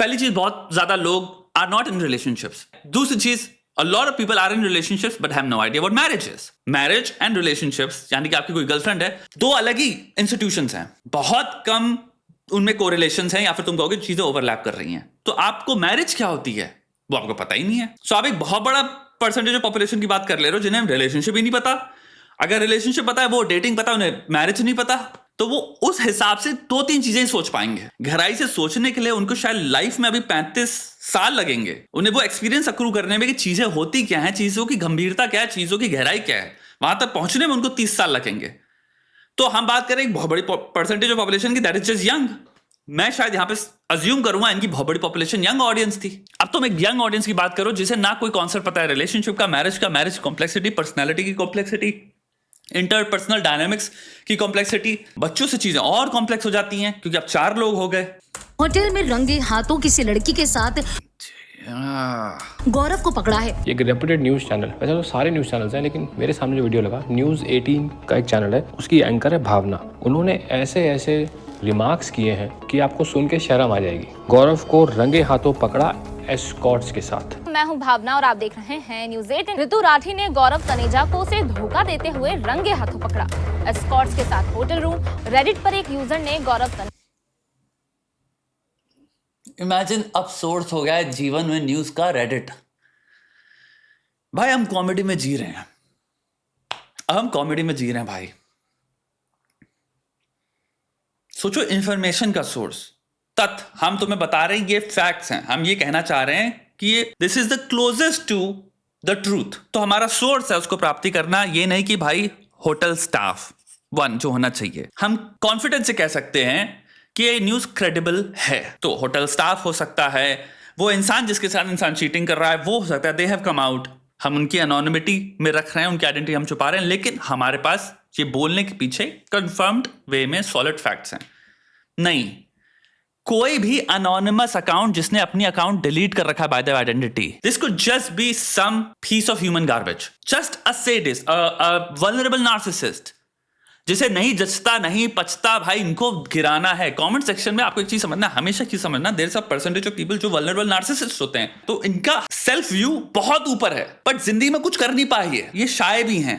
पहली चीज, बहुत ज्यादा लोग आर नॉट इन रिलेशनशिप्स. दूसरी चीज, a lot of people are in relationships but have no idea what marriage is. Marriage and relationships, यानी कि आपकी कोई गर्लफ्रेंड है, दो अलग ही इंस्टीट्यूशंस हैं. बहुत कम उनमें कोरिलेशंस हैं या फिर तुम कहोगे चीजें ओवरलैप कर रही हैं. तो आपको मैरिज क्या होती है वो आपको पता ही नहीं है. सो आप एक बहुत बड़ा परसेंटेज ऑफ पॉपुलेशन की बात कर ले रहे हो जिन्हें रिलेशनशिप ही नहीं पता. अगर रिलेशनशिप पता है, वो डेटिंग पता है, उन्हें मैरिज नहीं पता, तो वो उस हिसाब से 2-3 चीजें सोच पाएंगे. गहराई से सोचने के लिए उनको शायद लाइफ में अभी 35 साल लगेंगे. उन्हें वो एक्सपीरियंस अक्रू करने में कि चीजें होती क्या हैं, चीजों की गंभीरता क्या है, चीजों की गहराई क्या है, वहां तक पहुंचने में उनको 30 साल लगेंगे. तो हम बात करें एक बहुत बड़ी परसेंटेज ऑफ पॉपुलेशन की, दैट इज जस्ट यंग. मैं शायद यहां पे अज्यूम करूंगा इनकी बहुत बड़ी पॉपुलेशन यंग ऑडियंस थी. अब तुम एक यंग ऑडियंस की बात करो जिसे ना कोई कॉन्सेप्ट पता है रिलेशनशिप का, मैरिज कॉम्प्लेक्सिटी, पर्सनैलिटी की कॉम्प्लेक्सिटी, इंटरपर्सनल डायनामिक्स की कॉम्प्लेक्सिटी. बच्चों से चीजें और कॉम्प्लेक्स हो जाती हैं क्योंकि अब 4 लोग हो गए. होटल में रंगे हाथों किसी लड़की के साथ गौरव को पकड़ा है. एक रेप्यूटेड न्यूज़ चैनल, वैसे तो सारे न्यूज़ चैनल्स हैं, लेकिन मेरे सामने जो वीडियो लगा, न्यूज़ 18 का एक चैनल है, उसकी एंकर है भावना. उन्होंने ऐसे रिमार्क्स किए हैं कि आपको सुन के शर्म आ जाएगी. गौरव को रंगे हाथों पकड़ा एस्कॉर्ट्स के साथ. मैं हूं भावना और आप देख रहे हैं न्यूज़ 8। ऋतु राठी ने गौरव तनेजा को उसे धोखा देते हुए रंगे हाथों पकड़ा। एस्कॉर्ट्स के साथ होटल रूम। रेडिट पर एक यूजर ने गौरव इमेजिन अब सोर्स हो गया है जीवन में न्यूज का रेडिट। भाई हम कॉमेडी में जी रहे हैं, हम कॉमेडी में जी रहे हैं भाई। सोचो इंफॉर्मेशन का सोर्स, तथ्य हम तुम्हें बता रहे हैं, ये फैक्ट्स हैं। हम ये कहना चाह रहे हैं कि ये this is the closest to the truth. तो हमारा सोर्स है, उसको प्राप्ति करना। ये नहीं कि भाई होटल स्टाफ वन जो होना चाहिए। हम कॉन्फिडेंस से कह सकते हैं कि ये न्यूज क्रेडिबल है। तो होटल स्टाफ हो सकता है, वो इंसान जिसके साथ इंसान चीटिंग कर रहा है वो हो सकता है, दे हैव कम आउट। हम उनकी एनोनिमिटी में रख रहे हैं, उनकी आइडेंटिटी हम छुपा रहे हैं, लेकिन हमारे पास ये बोलने के पीछे कंफर्म्ड वे में सॉलिड फैक्ट्स हैं। नहीं, कोई भी अनोनिमस अकाउंट जिसने अपनी अकाउंट डिलीट कर रखा है by the identity, this could just be some piece of human garbage, just a sadist, a vulnerable narcissist जिसे नहीं जचता नहीं पचता भाई इनको गिराना है। कमेंट सेक्शन में आपको एक चीज समझना, हमेशा चीज समझना, there is a percentage of people जो वल्नरेबल नार्सिसिस्ट होते हैं, तो इनका सेल्फ व्यू बहुत ऊपर है, बट जिंदगी में कुछ कर नहीं पाए, ये शाये भी हैं।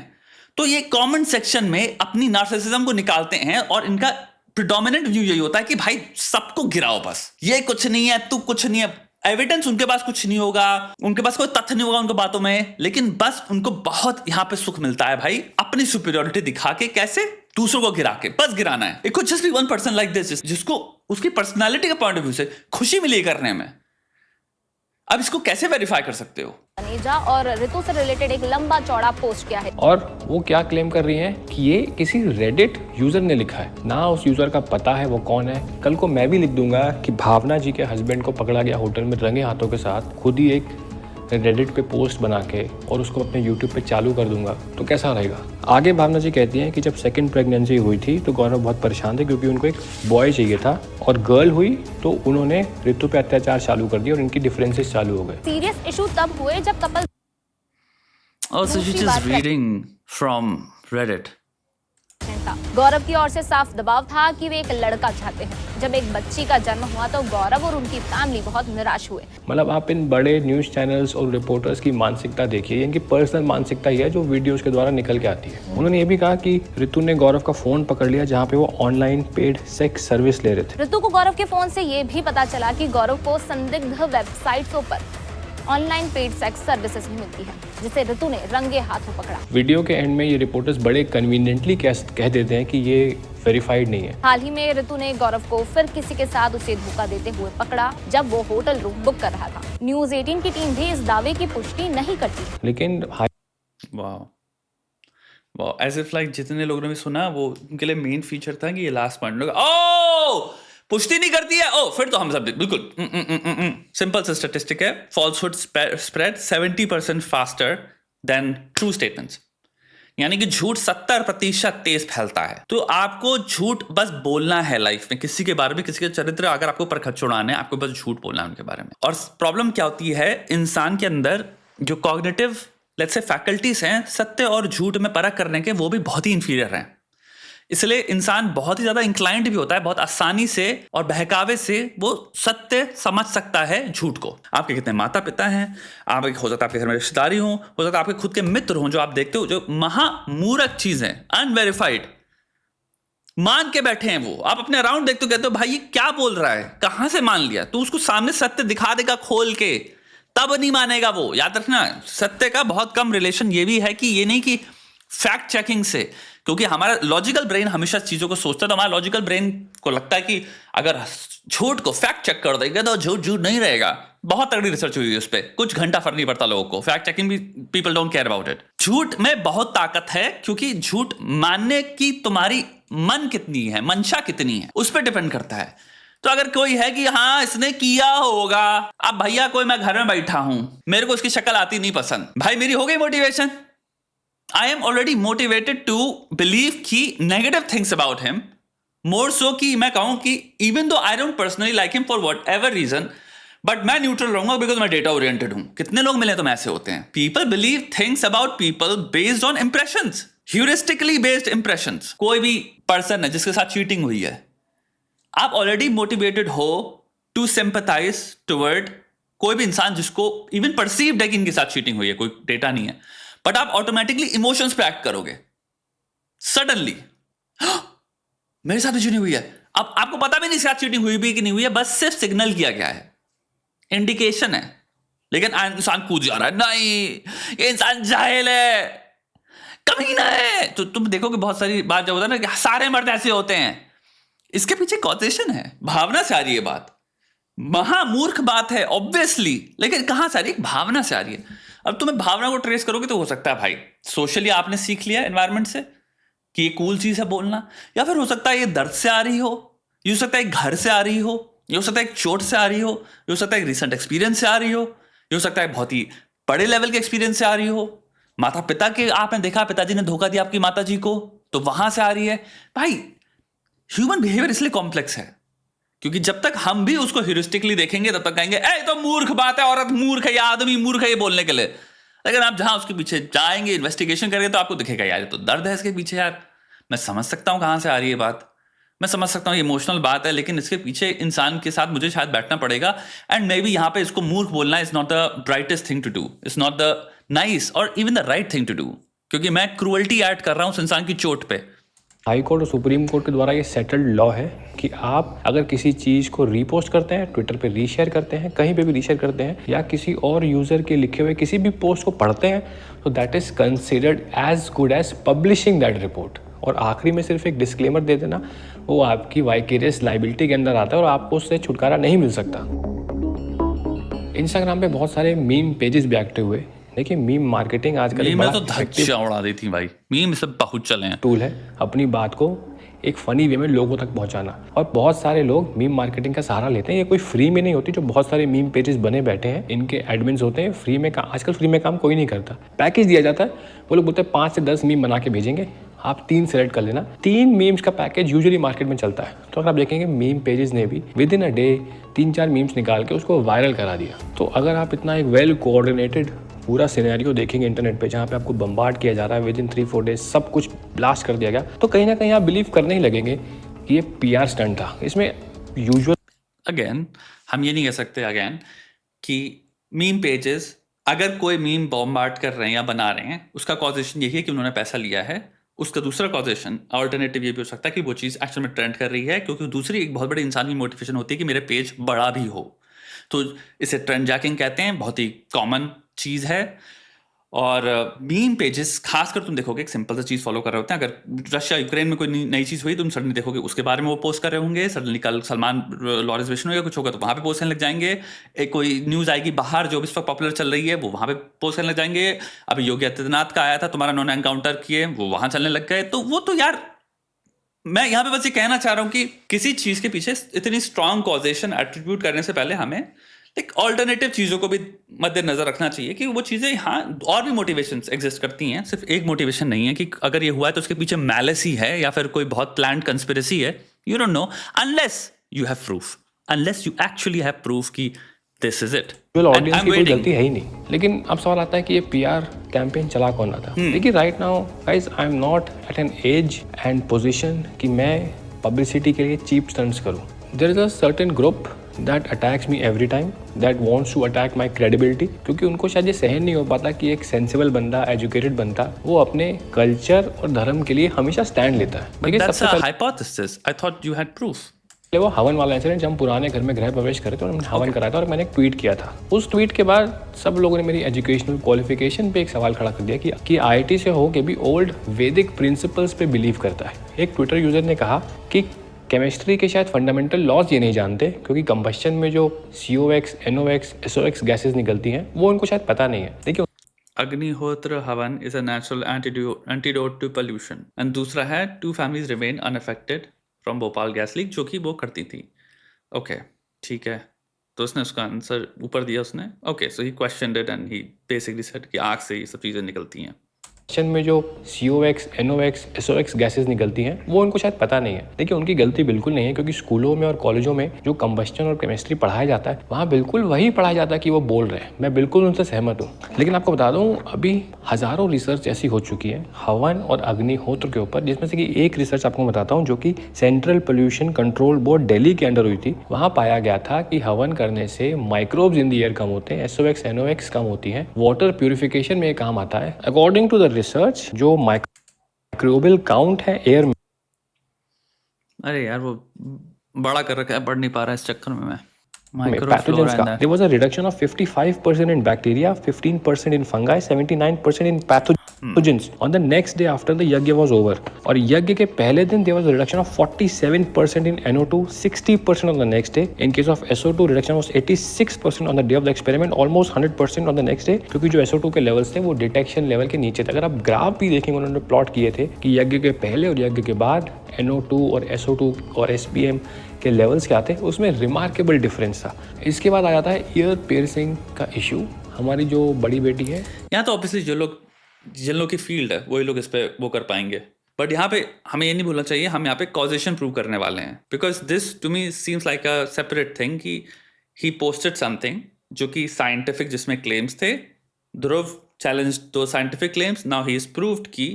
तो ये कमेंट सेक्शन में अपनी नार्सिसिज्म को निकालते हैं और इनका प्रिडोमिनेंट व्यू यही होता है कि भाई सबको गिराओ, बस ये कुछ नहीं है, तू कुछ नहीं है। एविडेंस उनके पास कुछ नहीं होगा, उनके पास कोई तथ्य नहीं होगा उनकी बातों में, लेकिन बस उनको बहुत यहां पे सुख मिलता है भाई अपनी सुपीरियरिटी दिखा के। कैसे? दूसरों को गिरा के, बस गिराना है। It could just B one person like this जिसको उसकी पर्सनालिटी के पॉइंट ऑफ व्यू से खुशी मिली करने में। अब इसको कैसे वेरीफाई कर सकते हो? तनेजा और ऋतु से रिलेटेड एक लंबा चौड़ा पोस्ट किया है और वो क्या क्लेम कर रही हैं कि ये किसी रेडिट यूजर ने लिखा है, ना उस यूजर का पता है वो कौन है। कल को मैं भी लिख दूंगा कि भावना जी के हस्बैंड को पकड़ा गया होटल में रंगे हाथों के साथ, खुद ही एक रेडिट पे पोस्ट बना के और उसको अपने यूट्यूब पे चालू कर दूंगा, तो कैसा रहेगा? आगे भावना जी कहती हैं कि जब सेकंड प्रेगनेंसी हुई थी तो गौरव बहुत परेशान थे क्योंकि उनको एक बॉय चाहिए था, और गर्ल हुई तो उन्होंने ऋतु पे अत्याचार चालू कर दिया और इनकी डिफरेंसेस चालू हो गए। सीरियस इशू तब हुए जब कपल रीडिंग फ्रॉम रेडिट। गौरव की ओर से साफ दबाव था कि वे एक लड़का चाहते हैं। जब एक बच्ची का जन्म हुआ तो गौरव और उनकी फैमिली बहुत निराश हुए। मतलब आप इन बड़े न्यूज़ चैनल्स और रिपोर्टर्स की मानसिकता देखिए, इनकी पर्सनल मानसिकता ही है जो वीडियोस के द्वारा निकल के आती है। उन्होंने ये भी कहा कि ऋतु ने गौरव का फोन पकड़ लिया जहाँ पे वो ऑनलाइन पेड सेक्स सर्विस ले रहे थे। ऋतु को गौरव के फोन से ये भी पता चला कि गौरव को संदिग्ध वेबसाइट्सों पर ऑनलाइन पेड सेक्स सर्विसेज भी मिलती है, जिसे ऋतु ने रंगे हाथों पकड़ा। वीडियो के एंड में ये रिपोर्टर्स बड़े कन्वीनियंटली कह देते हैं कि ये वेरीफाइड नहीं है। हाल ही में ऋतु ने गौरव को फिर किसी के साथ उसे धोखा देते हुए पकड़ा जब वो होटल रूम बुक कर रहा था। न्यूज़ 18 की टीम भी इस दावे की पुष्टि नहीं करती, लेकिन वाह, एज इफ लाइक जितने लोगों ने भी सुना वो उनके लिए मेन फीचर था कि ये लास्ट पॉइंट लोग ओ पुष्टि नहीं करती है, ओ फिर तो हम सब बिल्कुल सिंपल सा स्टैटिस्टिक है। Falsehood spread 70% faster than true statements, यानी कि झूठ 70% तेज फैलता है। तो आपको झूठ बस बोलना है लाइफ में, किसी के बारे में, किसी के चरित्र अगर आपको परखच छुड़ाने, आपको बस झूठ बोलना है उनके बारे में। और प्रॉब्लम क्या होती है, इंसान के अंदर जो कॉग्निटिव लेट्स से फैकल्टीज हैं सत्य और झूठ में परख करने के, वो भी बहुत ही इंफीरियर हैं। इसलिए इंसान बहुत ही ज्यादा इंक्लाइंड भी होता है, बहुत आसानी से और बहकावे से वो सत्य समझ सकता है झूठ को। आपके कितने माता पिता हैं, आप हो सकता है आपके घर में रिश्तेदारी हो सकता है आपके खुद के मित्र हों, जो आप देखते हो जो महामूर्ख चीज है, अनवेरिफाइड, मान के बैठे हैं वो। आप अपने अराउंड देखते हो, कहते हो भाई ये क्या बोल रहा है, कहां से मान लिया? तो उसको सामने सत्य दिखा देगा खोल के, तब नहीं मानेगा वो। याद रखना, सत्य का बहुत कम रिलेशन ये भी है कि ये नहीं कि फैक्ट चेकिंग से, क्योंकि हमारा लॉजिकल ब्रेन हमेशा चीजों को सोचता है, तो हमारा लॉजिकल ब्रेन को लगता है कि अगर झूठ को फैक्ट चेक कर देगा तो झूठ नहीं रहेगा। बहुत तगड़ी रिसर्च हुई है उस पर, कुछ घंटा फर्क नहीं पड़ता लोगों को, फैक्ट चेकिंग भी people don't care about it. झूठ में बहुत ताकत है, क्योंकि झूठ मानने की तुम्हारी मन कितनी है, मंशा कितनी है, उस पर डिपेंड करता है। तो अगर कोई है कि हाँ इसने किया होगा, अब भैया कोई मैं घर में बैठा हूं, मेरे को उसकी शक्ल आती नहीं पसंद, भाई मेरी हो गई motivation, I am already motivated to believe कि negative things about him, more so कि मैं कहूं कि even though I don't personally like him for whatever reason, but मैं neutral रहूंगा because मैं data oriented हूं। कितने लोग मिले तो मैं ऐसे होते हैं। People believe things about people based on impressions, heuristically based impressions। कोई भी person है जिसके साथ cheating हुई है, आप already motivated हो to sympathize toward कोई भी इंसान जिसको इवन परसीव्ड है कि इनके साथ चीटिंग हुई है, कोई डेटा नहीं है, बट आप ऑटोमेटिकली इमोशंस पे एक्ट करोगे सडनली, मेरे साथ भी चीटिंग हुई है। अब आपको पता भी नहीं इसके साथ चीटिंग हुई भी कि नहीं हुई है, बस सिर्फ सिग्नल किया गया है, इंडिकेशन है, लेकिन इंसान कूद जा रहा है, नहीं ये इंसान जाहिल है, कमीना है। तो तुम देखोगे बहुत सारी बात जब होता है ना कि सारे मर्द ऐसे होते हैं, इसके पीछे कॉजेशन है, भावना से आ रही है बात, महामूर्ख बात है ऑब्वियसली, लेकिन कहां से आ रही है? भावना से आ रही है। अब तुम्हें भावना को ट्रेस करोगे तो हो सकता है भाई सोशली आपने सीख लिया एनवायरमेंट से कि ये कूल चीज है बोलना, या फिर हो सकता है ये दर्द से आ रही हो, ये हो सकता है घर से आ रही हो, ये हो सकता है एक चोट से आ रही हो, ये हो सकता है एक रिसेंट एक्सपीरियंस से आ रही हो, ये हो सकता है बहुत ही बड़े लेवल के एक्सपीरियंस से आ रही हो, माता पिता के आपने देखा पिताजी ने धोखा दिया आपकी माता जी को तो वहां से आ रही है। भाई ह्यूमन बिहेवियर इसलिए कॉम्प्लेक्स है क्योंकि जब तक हम भी उसको ह्यूरिस्टिकली देखेंगे तब तक कहेंगे ए तो मूर्ख बात है, औरत मूर्ख है या आदमी मूर्ख है ये बोलने के लिए, लेकिन आप जहां उसके पीछे जाएंगे इन्वेस्टिगेशन करेंगे तो आपको दिखेगा यार तो दर्द है इसके पीछे। यार मैं समझ सकता हूं कहां से आ रही है बात, मैं समझ सकता हूं ये इमोशनल बात है, लेकिन इसके पीछे इंसान के साथ मुझे शायद बैठना पड़ेगा। एंड मे बी यहां पे इसको मूर्ख बोलना is not the brightest thing to do, it's not the nice or even the right thing to do, क्योंकि मैं क्रूअल्टी ऐड कर रहा हूं उस इंसान की चोट पे। हाई कोर्ट और सुप्रीम कोर्ट के द्वारा ये सेटल्ड लॉ है कि आप अगर किसी चीज़ को रीपोस्ट करते हैं, ट्विटर पे रीशेयर करते हैं, कहीं पे भी रीशेयर करते हैं या किसी और यूज़र के लिखे हुए किसी भी पोस्ट को पढ़ते हैं तो that is considered as good as publishing that report. और आखिरी में सिर्फ एक डिस्क्लेमर दे देना, वो आपकी वाइकेरियस लाइबिलिटी के अंदर आता है और आपको उससे छुटकारा नहीं मिल सकता। इंस्टाग्राम पे बहुत सारे मीम पेजेस भी एक्टिव हुए। देखिए मीम मार्केटिंग आजकल एक बड़ा तो धज्जियां उड़ा दी थी भाई, मीम सब बहुत चले हैं, टूल है अपनी बात को एक फनी वे में लोगों तक पहुंचाना। और बहुत सारे लोग मीम मार्केटिंग का सहारा लेते हैं, ये कोई फ्री में नहीं होती। जो बहुत सारे मीम पेजेस बने बैठे हैं इनके एडमिन्स होते हैं फ्री में आजकल फ्री में काम कोई नहीं करता, पैकेज दिया जाता है, वो लोग बोलते हैं 5 से 10 मीम बना के भेजेंगे, आप 3 सेलेक्ट कर लेना। 3 मीम्स का पैकेज यूजुअली मार्केट में चलता है। तो अगर आप देखेंगे मीम पेजेस ने भी with in a day 3-4 memes निकाल के उसको वायरल करा दिया। तो अगर आप इतना एक वेल कोऑर्डिनेटेड पूरा सिनेरियो देखेंगे इंटरनेट पे जहाँ पे आपको बम्बार्ड किया जा रहा है, विद इन 3-4 डेज सब कुछ ब्लास्ट कर दिया गया, तो कहीं ना कहीं आप बिलीव करने ही लगेंगे कि ये PR स्टंट था। इसमें यूजुअल अगेन हम ये नहीं कह सकते अगेन कि मीम पेजेस अगर कोई मीम बॉम्बार्ड कर रहे हैं या बना रहे हैं उसका कॉजेशन यही है कि उन्होंने पैसा लिया है। उसका दूसरा कॉजेशन अल्टरनेटिव ये भी हो सकता है कि वो चीज़ एक्चुअल में ट्रेंड कर रही है, क्योंकि दूसरी एक बहुत बड़ी इंसानी मोटिवेशन होती है कि मेरे पेज बड़ा भी हो, तो इसे ट्रेंड जैकिंग कहते हैं, बहुत ही कॉमन चीज़ है। और मीम पेजेस खासकर तुम देखोगे एक सिंपल सा चीज़ फॉलो कर रहे होते हैं। अगर रशिया यूक्रेन में कोई नई चीज़ हुई तुम सडनली देखोगे उसके बारे में वो पोस्ट कर रहे होंगे, सडनली कल सलमान लॉरेंस विष्णु या कुछ होगा तो वहाँ पे पोस्ट करने लग जाएंगे। एक कोई न्यूज़ आएगी बाहर जो भी इस वक्त पॉपुलर चल रही है वो वहाँ पे पोस्ट करने लग जाएंगे। अभी योगी आदित्यनाथ का आया था तुम्हारा नॉन एनकाउंटर किए, वो वहाँ चलने लग गए। तो वो तो यार मैं यहाँ पे बस ये कहना चाह रहा हूँ कि किसी चीज़ के पीछे इतनी स्ट्रांग कॉजेशन एट्रीब्यूट करने से पहले हमें एक ऑल्टरनेटिव चीज़ों को भी मद्देनजर रखना चाहिए कि वो चीज़ें हाँ और भी मोटिवेशंस एग्जिस्ट करती हैं, सिर्फ एक मोटिवेशन नहीं है कि अगर ये हुआ है तो उसके पीछे मैलिस ही है या फिर कोई बहुत प्लान्ड कंस्पिरेसी है। You don't know unless you have proof, unless you actually have proof कि दिस इज इट। ऑडियंस की कोई गलती है ही नहीं। लेकिन अब सवाल आता है कि ये PR कैंपेन चला कौन रहा था। देखिए right now guys I am not at an edge and position कि मैं पब्लिसिटी के लिए चीप स्टंट्स करूं। There is a certain group that attacks me every time, that wants to attack my credibility, क्योंकि उनको शायद ये सहन नहीं हो पाता कि एक सेंसिबल बंदा, एजुकेटेड बंदा वो अपने कल्चर और धर्म के लिए हमेशा स्टैंड लेता है। But that's a hypothesis. I thought you had proof. वो हवन वाला इंसिडेंट जब हम पुराने घर में गृह प्रवेश करे तो हमने हवन कराया था और मैंने एक ट्वीट किया था। उस ट्वीट के बाद सब लोगों ने मेरी एजुकेशनल क्वालिफिकेशन पे एक सवाल खड़ा कर दिया कि IIT से हो के भी ओल्ड वैदिक प्रिंसिपल्स पे बिलीव करता है। एक ट्विटर यूजर ने कहा कि केमिस्ट्री के शायद फंडामेंटल लॉज ये नहीं जानते क्योंकि कंबस्शन में जो COX, NOX, SOX गैसेस निकलती हैं वो उनको शायद पता नहीं है। देखिए अग्निहोत्र हवन is a natural antidote to pollution and दूसरा है 2 families remain unaffected from Bhopal gas leak, जो कि वो करती थी। ओके ठीक है, तो उसने उसका आंसर ऊपर दिया उसने। Okay so he questioned it and he basically said कि आग से ये सब चीज़ें निकलती हैं। में जो COX, NOx, SOx गैसेस निकलती हैं वो उनको शायद पता नहीं है। देखिए उनकी गलती बिल्कुल नहीं है, क्योंकि स्कूलों में और कॉलेजों में जो कंबस्टन और केमिस्ट्री पढ़ाया जाता है वहाँ बिल्कुल वही पढ़ाया जाता है कि वो बोल रहे हैं। मैं बिल्कुल उनसे सहमत हूँ। लेकिन आपको बता दूँ अभी हज़ारों रिसर्च ऐसी हो चुकी है हवन और अग्निहोत्र के ऊपर, जिसमें से कि एक रिसर्च आपको बताता हूँ जो कि central pollution control board Delhi के अंडर हुई थी। वहाँ पाया गया था कि हवन करने से माइक्रोब्स इन द एयर कम होते हैं, SOx, NOx कम होती हैं, वाटर प्यूरिफिकेशन में काम आता है। अकॉर्डिंग टू द रिसर्च जो माइक्रोबियल काउंट है एयर में। अरे यार वो बड़ा कर रखा है, पढ़ नहीं पा रहा इस चक्कर में मैं। Pathogens का there was a reduction of 55% in bacteria, 15% in fungi, 79% in pathogens on the next day after the यज्ञ was over। और यज्ञ के पहले दिन there was a reduction of 47% in NO2, 60% on the next day। In case of SO2 reduction was 86% on the day of the experiment, almost 100% on the next day, क्योंकि जो SO2 के levels थे वो डिटेक्शन लेवल के नीचे थे। अगर आप ग्राफ भी देखेंगे उन्होंने प्लॉट किए थे कि यज्ञ के पहले और यज्ञ के बाद NO2 और SO2 और SPM के लेवल्स क्या थे, उसमें रिमार्केबल डिफरेंस था। इसके बाद आ जाता है ईयर पियर्सिंग का इशू। हमारी जो बड़ी बेटी है, यहाँ तो ऑब्वियसली जिन लोग की फील्ड है वही लोग इस पे वो कर पाएंगे, बट यहाँ पे हमें ये नहीं भूलना चाहिए, हम यहाँ पे कॉजेशन प्रूव करने वाले हैं। Because this to me seems like a separate thing कि ही पोस्टेड समथिंग जो कि साइंटिफिक जिसमें क्लेम्स थे, ध्रुव चैलेंज दो scientific claims, now he is proved कि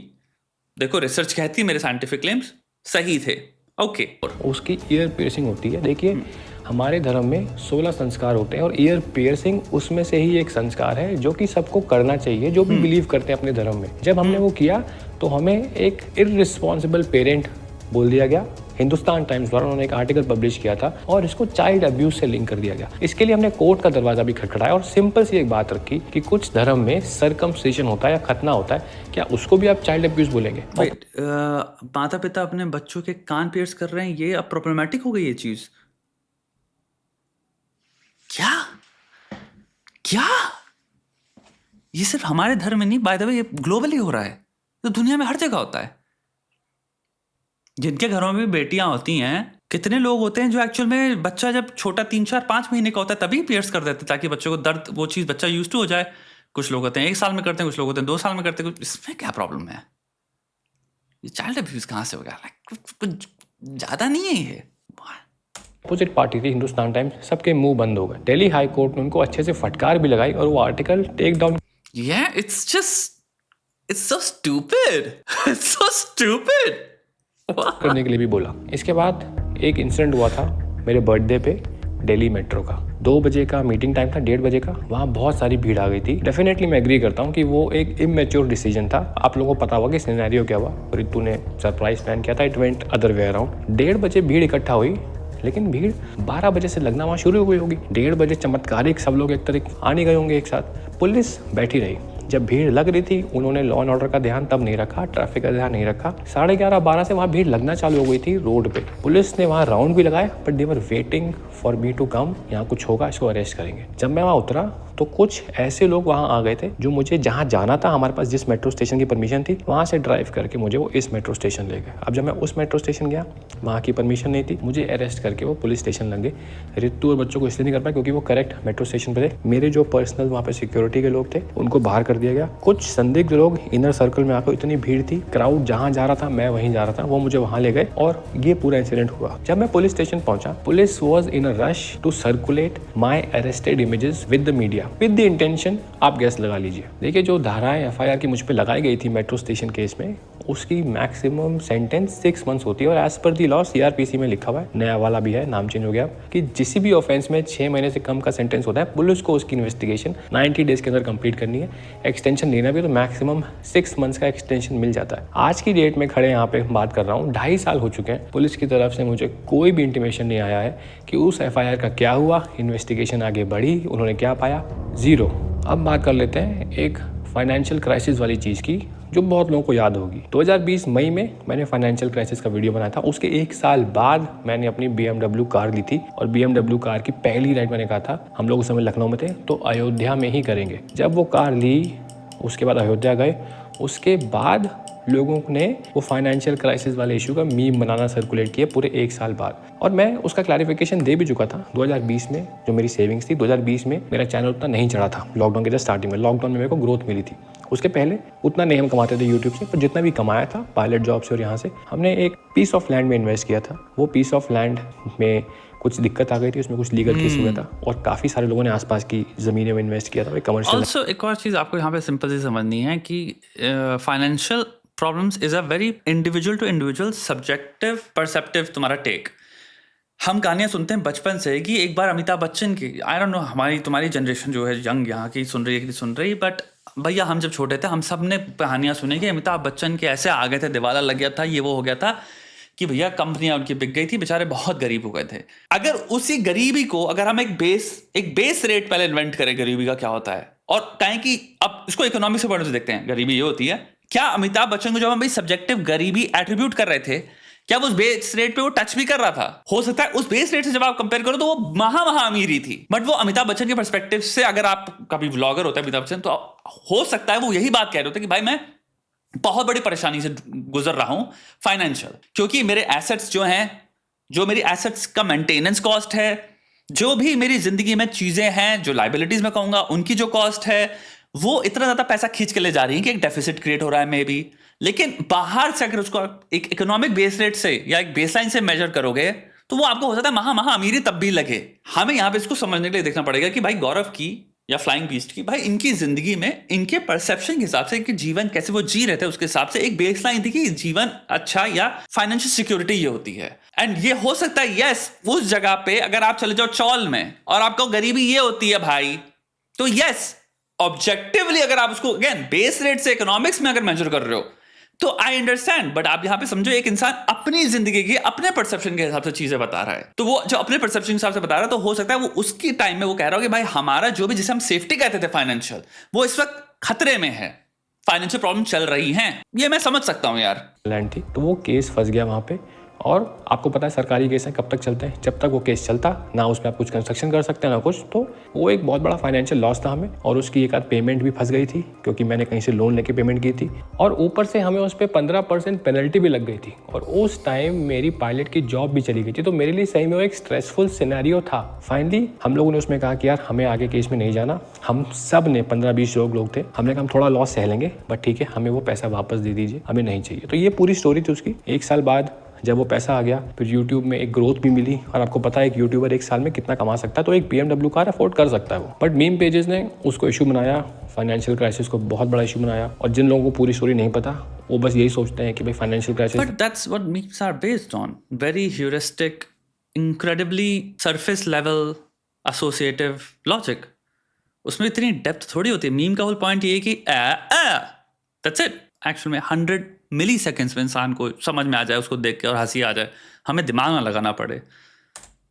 देखो रिसर्च कहती है मेरे साइंटिफिक क्लेम्स सही थे, ओके। उसकी ईयर पियर्सिंग होती है। देखिए हमारे धर्म में 16 संस्कार होते हैं और ईयर पियर्सिंग उसमें से ही एक संस्कार है जो कि सबको करना चाहिए जो भी बिलीव करते हैं अपने धर्म में। जब हमने वो किया तो हमें एक इररिस्पॉन्सिबल पेरेंट बोल दिया गया। हिंदुस्तान टाइम्स द्वारा उन्होंने एक आर्टिकल पब्लिश किया था और इसको चाइल्ड अब्यूज से लिंक कर दिया गया। इसके लिए हमने कोर्ट का दरवाजा भी खटखटाया और सिंपल सी एक बात रखी कि कुछ धर्म में सरकमसिजन होता है या खतना होता है, क्या उसको भी आप चाइल्ड अब्यूज बोलेंगे? माता पिता अपने बच्चों के कान पियर्स कर रहे हैं, ये अब प्रॉब्लमेटिक हो गई ये चीज। क्या ये सिर्फ हमारे धर्म में नहीं, बाय द वे ये ग्लोबली हो रहा है, तो दुनिया में हर जगह होता है। जिनके घरों में बेटियां होती हैं, कितने लोग होते हैं जो एक्चुअल में बच्चा जब छोटा 3, 4, 5 महीने का होता है तभी पियर्स कर देते ताकि बच्चों को दर्द वो चीज बच्चा यूज्ड टू हो जाए। कुछ लोग होते हैं 1 साल में करते हैं, कुछ लोग होते हैं 2 साल में करते हैं। इसमें क्या प्रॉब्लम है? ये चाइल्ड अब्यूज कहाँ से हो गया? कुछ ज्यादा नहीं है ये। अपोजिट पार्टी थी हिंदुस्तान टाइम्स, सबके मुंह बंद हो गए। दिल्ली हाई कोर्ट ने उनको अच्छे से फटकार भी लगाई और वो article take down. It's so stupid. It's so stupid. करने के लिए भी बोला। इसके बाद एक इंसिडेंट हुआ था मेरे बर्थडे पे दिल्ली मेट्रो का। 2 बजे का मीटिंग टाइम था, 1:30 बजे का। वहाँ बहुत सारी भीड़ आ गई थी। डेफिनेटली मैं एग्री करता हूँ कि वो एक इमेच्योर डिसीजन था। आप लोगों को पता होगा कि सिनेरियो क्या हुआ। रितु ने सरप्राइज प्लान किया था, it went other way around. 1:30 बजे भीड़ इकट्ठा हुई, लेकिन भीड़ 12 बजे से लगना वहाँ शुरू हो गई होगी। 1:30 बजे चमत्कारिक सब लोग एक तरह आने गए होंगे एक साथ। पुलिस बैठी रही। जब भीड़ लग रही थी उन्होंने लॉ एंड ऑर्डर का ध्यान तब नहीं रखा, ट्रैफिक का ध्यान नहीं रखा। 11:30 12 से वहाँ भीड़ लगना चालू हो गई थी रोड पे। पुलिस ने वहाँ राउंड भी लगाए, but they were waiting for me to come. यहाँ कुछ होगा, इसको अरेस्ट करेंगे। जब मैं वहाँ उतरा तो कुछ ऐसे लोग वहाँ आ गए थे जो मुझे जहाँ जाना था, हमारे पास जिस मेट्रो स्टेशन की परमिशन थी, वहाँ से ड्राइव करके मुझे वो इस मेट्रो स्टेशन ले गए। अब जब मैं उस मेट्रो स्टेशन गया, वहाँ की परमिशन नहीं थी, मुझे अरेस्ट करके वो पुलिस स्टेशन लग गए। रितु और बच्चों को इसलिए नहीं कर पाए क्योंकि वो करेक्ट मेट्रो स्टेशन पर थे। मेरे जो पर्सनल वहाँ पे सिक्योरिटी के लोग थे उनको बाहर कर दिया गया। कुछ संदिग्ध लोग इनर सर्कल में आकर, इतनी भीड़ थी, क्राउड जहाँ जा रहा था मैं वहीं जा रहा था, वो मुझे वहाँ ले गए और ये पूरा इंसिडेंट हुआ। जब मैं पुलिस स्टेशन पहुंचा, police was in a rush to circulate my arrested images with the media with the intention, आप गैस लगा लीजिए। देखिए जो धाराएं FIR की मुझ पे लगाई गई थी मेट्रो स्टेशन केस में, उसकी मैक्सिमम सेंटेंस 6 मंथ्स होती है और as per the law CRPC में लिखा हुआ है, नया वाला भी है, नाम चेंज हो गया, कि जिस भी ऑफेंस में 6 महीने से कम का सेंटेंस होता है, पुलिस को उसकी इन्वेस्टिगेशन 90 डेज के अंदर कंप्लीट करनी है। एक्सटेंशन लेना भी तो मैक्सिमम 6 मंथ्स का एक्सटेंशन मिल जाता है। आज की डेट में खड़े यहाँ पे बात कर रहा हूँ, 2.5 साल हो चुके हैं। पुलिस की तरफ से मुझे कोई भी इंटीमेशन नहीं आया है कि उस FIR का क्या हुआ, इन्वेस्टिगेशन आगे बढ़ी, उन्होंने क्या पाया, 0। अब बात कर लेते हैं एक फाइनेंशियल क्राइसिस वाली चीज़ की जो बहुत लोगों को याद होगी। 2020 मई में मैंने फाइनेंशियल क्राइसिस का वीडियो बनाया था। उसके 1 साल बाद मैंने अपनी BMW कार ली थी और BMW कार की पहली राइड मैंने कहा था, हम लोग उस समय लखनऊ में थे, तो अयोध्या में ही करेंगे। जब वो कार ली, उसके बाद अयोध्या गए, उसके बाद लोगों ने वो फाइनेंशियल क्राइसिस वाले इशू का मीम बनाना सर्कुलेट किया पूरे 1 साल बाद। और मैं उसका क्लैरिफिकेशन दे भी चुका था 2020 में। जो मेरी सेविंग्स थी 2020 में मेरा चैनल उतना नहीं चढ़ा था, लॉकडाउन के जस्ट स्टार्टिंग में। लॉकडाउन में मेरे को ग्रोथ मिली थी, उसके पहले उतना नहीं हम कमाते थे यूट्यूब से, पर जितना भी कमाया था पायलट जॉब से और यहाँ से, हमने एक पीस ऑफ लैंड में इन्वेस्ट किया था। वो पीस ऑफ लैंड में कुछ दिक्कत आ गई थी, उसमें कुछ लीगल केस हुआ था और काफ़ी सारे लोगों ने आसपास की ज़मीनें में इन्वेस्ट किया था। कमर्शियल ऑल्सो एक और चीज़ आपको यहाँ पे सिंपल सी समझनी है कि financial problems is a very individual to individual subjective perceptive तुम्हारा टेक। हम कहानियाँ सुनते हैं बचपन से कि एक बार अमिताभ बच्चन की, आई डोंट नो हमारी तुम्हारी जनरेशन जो है यंग यहाँ की सुन रही है कि सुन रही, बट भैया हम जब छोटे थे हम सब ने कहानियाँ सुनी कि अमिताभ बच्चन के ऐसे आ गए थे, दिवाला लग गया था, ये वो हो गया था कि भैया कंपनियां उनकी बिक गई थी, बेचारे बहुत गरीब हो गए थे। अगर उसी गरीबी को अगर हम एक बेस रेट पहले इन्वेंट करें गरीबी का क्या होता है, और कहें कि अब इसको इकोनॉमिक्स से पॉइंट से देखते हैं, गरीबी ये होती है, क्या अमिताभ बच्चन को जब हम भाई सब्जेक्टिव गरीबी एट्रीब्यूट कर रहे थे, क्या वो उस बेस रेट पे वो टच भी कर रहा था? हो सकता है उस बेस रेट से जब आप कंपेयर करो तो वो महा अमीरी थी, बट वो अमिताभ बच्चन के पर्सपेक्टिव से, अगर आप कभी व्लॉगर होता है अमिताभ बच्चन, तो हो सकता है वो यही बात कह रहे होते कि भाई मैं बहुत बड़ी परेशानी से गुजर रहा हूं फाइनेंशियल, क्योंकि मेरे एसेट्स जो हैं, जो मेरी एसेट्स का मेंटेनेंस कॉस्ट है, जो भी मेरी जिंदगी में चीजें हैं, जो लाइबिलिटीज में कहूंगा उनकी जो कॉस्ट है, वो इतना ज्यादा पैसा खींच के ले जा रही है कि एक डेफिसिट क्रिएट हो रहा है मे बी। लेकिन बाहर से अगर उसको एक इकोनॉमिक बेस रेट से या एक बेसलाइन से मेजर करोगे तो वो आपको हो सकता है महा अमीरी तब भी लगे। हमें यहां पे इसको समझने के लिए देखना पड़ेगा कि भाई गौरव की या फ्लाइंग बीस्ट की, भाई इनकी जिंदगी में इनके परसेप्शन के हिसाब से, इनके जीवन कैसे वो जी रहे थे उसके हिसाब से एक बेसलाइन थी कि जीवन अच्छा या फाइनेंशियल सिक्योरिटी ये होती है। एंड ये हो सकता है यस उस जगह पे अगर आप चले जाओ चौल में और आपको गरीबी ये होती है भाई, तो यस ऑब्जेक्टिवली अगर आप उसको अगेन बेस रेट से इकोनॉमिक्स में अगर मेजर कर रहे हो तो आई अंडरस्टैंड, बट आप यहां पे समझो एक इंसान अपनी जिंदगी के अपने परसेप्शन के हिसाब से चीजें बता रहा है, तो वो जो अपने परसेप्शन के हिसाब से बता रहा है, तो हो सकता है वो उसकी टाइम में वो कह रहा हो कि भाई हमारा जो भी जिसे हम सेफ्टी कहते थे फाइनेंशियल, वो इस वक्त खतरे में है, फाइनेंशियल प्रॉब्लम चल रही हैं, ये मैं समझ सकता हूं यार। लैंड थी तो वो केस फंस गया वहाँ पे, और आपको पता है सरकारी केस है कब तक चलते हैं, जब तक वो केस चलता ना उसमें आप कुछ कंस्ट्रक्शन कर सकते हैं ना कुछ। तो वो एक बहुत बड़ा फाइनेंशियल लॉस था हमें, और उसकी एक आध पेमेंट भी फंस गई थी क्योंकि मैंने कहीं से लोन लेके पेमेंट की थी, और ऊपर से हमें उस पर 15% पेनल्टी भी लग गई थी, और उस टाइम मेरी पायलट की जॉब भी चली गई थी। तो मेरे लिए सही में वो एक स्ट्रेसफुल सिनेरियो था। फाइनली हम लोगों ने उसमें कहा कि यार हमें आगे केस में नहीं जाना। हम सब ने 15-20 लोग थे, हमने कहा हम थोड़ा लॉस सह लेंगे, बट ठीक है हमें वो पैसा वापस दे दीजिए, हमें नहीं चाहिए। तो ये पूरी स्टोरी थी उसकी। 1 साल बाद जब वो पैसा आ गया, फिर YouTube में एक ग्रोथ भी मिली, और आपको पता है एक यूट्यूबर 1 साल में कितना कमा सकता है, तो एक BMW कार अफोर्ड कर सकता है वो। बट मीम पेजेस ने उसको इशू बनाया, फाइनेंशियल क्राइसिस को बहुत बड़ा इशू बनाया, और जिन लोगों को पूरी स्टोरी नहीं पता वो बस यही सोचते हैं कि भाई financial crisis. But that's what memes are based on, very heuristic, incredibly surface level associative logic. उसमें इतनी डेप्थ थोड़ी होती है। मीम का होल पॉइंट ये है कि दैट्स इट। एक्चुअल में 100 मिली सेकेंड्स में इंसान को समझ में आ जाए, उसको देख के और हंसी आ जाए, हमें दिमाग ना लगाना पड़े।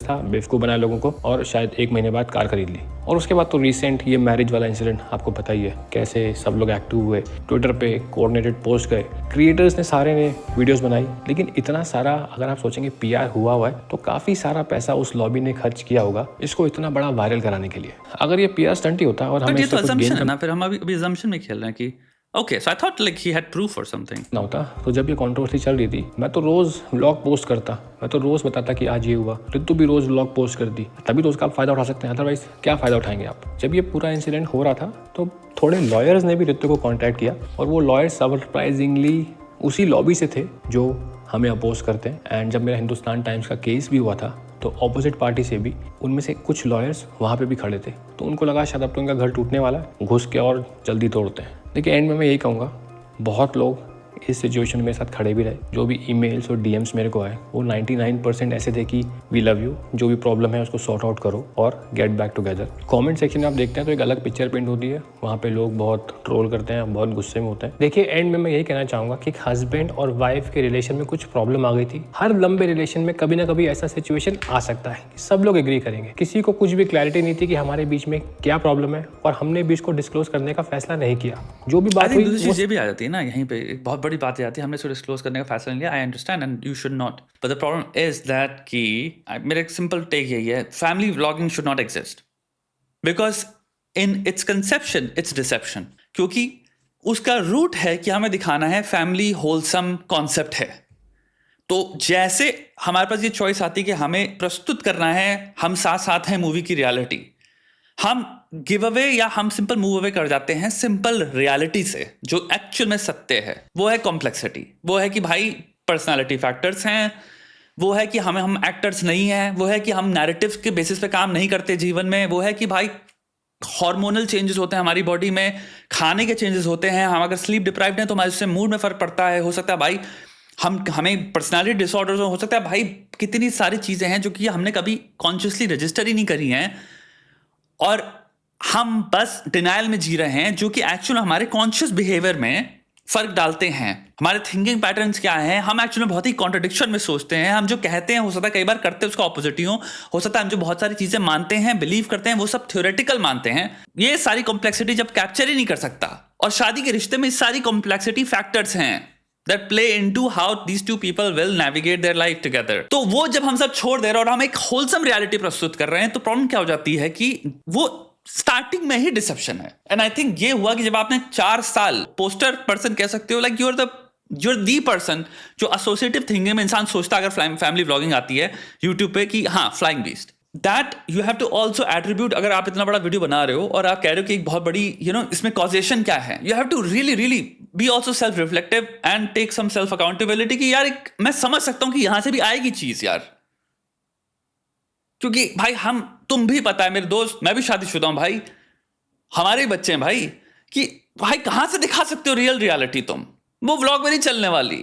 था बेवकूफ़ बनाया लोगों को, और शायद 1 महीने बाद कार खरीद ली। और उसके बाद तो रिसेंट ये मैरिज वाला इंसिडेंट आपको पता ही है, कैसे सब लोग एक्टिव हुए, ट्विटर पे कोऑर्डिनेटेड पोस्ट गए, क्रिएटर्स ने सारे ने वीडियोस बनाई। लेकिन इतना सारा अगर आप सोचेंगे PR हुआ है तो काफ़ी सारा पैसा उस लॉबी ने खर्च किया होगा इसको इतना बड़ा वायरल कराने के लिए। अगर ये PR स्टंट ही होता और हमें ये तो assumption है ना, फिर हम अभी assumption में खेल रहे हैं कि okay, so I thought like he had proof और समथिंग ना होता। तो जब ये कंट्रोवर्सी चल रही थी, मैं तो रोज व्लॉग पोस्ट करता, मैं तो रोज बताता कि आज ये हुआ, रितु भी रोज व्लॉग पोस्ट करती, तभी तो उसका आप फायदा उठा सकते हैं, अदरवाइज क्या फायदा उठाएंगे आप। जब ये पूरा इंसिडेंट हो रहा था तो थोड़े लॉयर्स ने भी रितु को कॉन्टैक्ट किया, और वो लॉयर्स सरप्राइजिंगली उसी लॉबी से थे जो हमें अपोज करते हैं। एंड जब मेरा हिंदुस्तान टाइम्स का केस भी हुआ था तो ऑपोजिट पार्टी से भी उनमें से कुछ लॉयर्स वहाँ पे भी खड़े थे, तो उनको लगा शायद अब तो उनका घर टूटने वाला है, घुस के और जल्दी तोड़ते हैं। लेकिन एंड में मैं यही कहूँगा, बहुत लोग इस सिचुएशन में मेरे साथ खड़े भी रहे। जो भी ईमेल्स और DMs मेरे को आए वो 99% ऐसे थे कि वी लव यू, जो भी प्रॉब्लम है उसको सॉर्ट आउट करो और get back together. Comment section में आप देखते हैं तो एक अलग पिक्चर प्रिंट होती है, वहाँ पे लोग बहुत ट्रोल करते हैं, बहुत गुस्से में होते हैं। देखिए एंड में मैं यही कहना चाहूँगा कि हस्बैंड और वाइफ के रिलेशन में कुछ प्रॉब्लम आ गई थी। हर लंबे रिलेशन में कभी ना कभी ऐसा सिचुएशन आ सकता है, सब लोग एग्री करेंगे। किसी को कुछ भी क्लैरिटी नहीं थी कि हमारे बीच में क्या प्रॉब्लम है, और हमने भी इसको डिस्क्लोज करने का फैसला नहीं किया। जो भी बात हुई ये भी आ जाती है ना, यहीं पे एक बहुत बड़ी बात आती है, हमने डिस्क्लोज करने का फैसला लिया। I understand and you should not, but the problem is that कि मेरा एक सिंपल टेक यही है, family vlogging should not exist because in its conception it's deception. क्योंकि उसका रूट है कि हमें दिखाना है फैमिली होलसम कॉन्सेप्ट है। तो जैसे हमारे पास ये चॉइस आती है कि हमें प्रस्तुत करना है हम साथ साथ हैं मूवी की रियलिटी, हम गिव अवे या हम सिंपल मूव अवे कर जाते हैं सिंपल रियलिटी से जो एक्चुअल में सत्य है। वो है कॉम्प्लेक्सिटी, वो है कि भाई पर्सनालिटी फैक्टर्स हैं, वो है कि हम एक्टर्स नहीं हैं, वो है कि हम नैरेटिव्स के बेसिस पे काम नहीं करते जीवन में, वो है कि भाई हार्मोनल चेंजेस होते हैं हमारी बॉडी में, खाने के चेंजेस होते हैं, हम अगर स्लीप डिप्राइव्ड हैं तो हमारे उससे मूड में फर्क पड़ता है, हो सकता है भाई हमें पर्सनालिटी डिसऑर्डर्स हो सकता है, भाई कितनी सारी चीज़ें हैं जो कि हमने कभी कॉन्शियसली रजिस्टर ही नहीं करी हैं और हम बस डिनायल में जी रहे हैं जो कि एक्चुअल हमारे कॉन्शियस बिहेवियर में फर्क डालते हैं। हमारे थिंकिंग पैटर्न्स क्या हैं, हम एक्चुअली बहुत ही कॉन्ट्रडिक्शन में सोचते हैं, हम जो कहते हैं हो सकता है कई बार करते हैं उसका ऑपोजिट ही हो सकता है हम जो बहुत सारी चीजें मानते हैं बिलीव करते हैं वो सब थ्योरेटिकल मानते हैं। ये सारी कॉम्प्लेक्सिटी जब कैप्चर ही नहीं कर सकता, और शादी के रिश्ते में सारी कॉम्प्लेक्सिटी फैक्टर्स हैं that play into how these two people will navigate their life together, तो वो जब हम सब छोड़ दे रहे हैं और हम एक होलसम रियलिटी प्रस्तुत कर रहे हैं तो प्रॉब्लम क्या हो जाती है कि वो स्टार्टिंग में ही डिसेप्शन है। एंड आई थिंक ये हुआ कि जब आपने 4 साल पोस्टर पर्सन कह सकते हो, लाइक यूर दी पर्सन जो एसोसिएटिव थिंकिंग में इंसान सोचता है अगर फैमिली व्लॉगिंग आती है यूट्यूब पे कि हाँ Flying Beast, that you have to also attribute. अगर आप इतना बड़ा वीडियो बना रहे हो और आप कह रहे हो कि एक बहुत बड़ी इसमें कॉजेशन क्या है, you have to really be also self reflective and take some self accountability कि यार मैं समझ सकता हूं कि यहां से भी आएगी चीज यार, क्योंकि भाई तुम भी पता है मेरे दोस्त, मैं भी शादीशुदा हूं भाई, हमारे बच्चे हैं भाई, कि भाई कहां से दिखा सकते हो रियल रियलिटी तुम, वो व्लॉग में नहीं चलने वाली,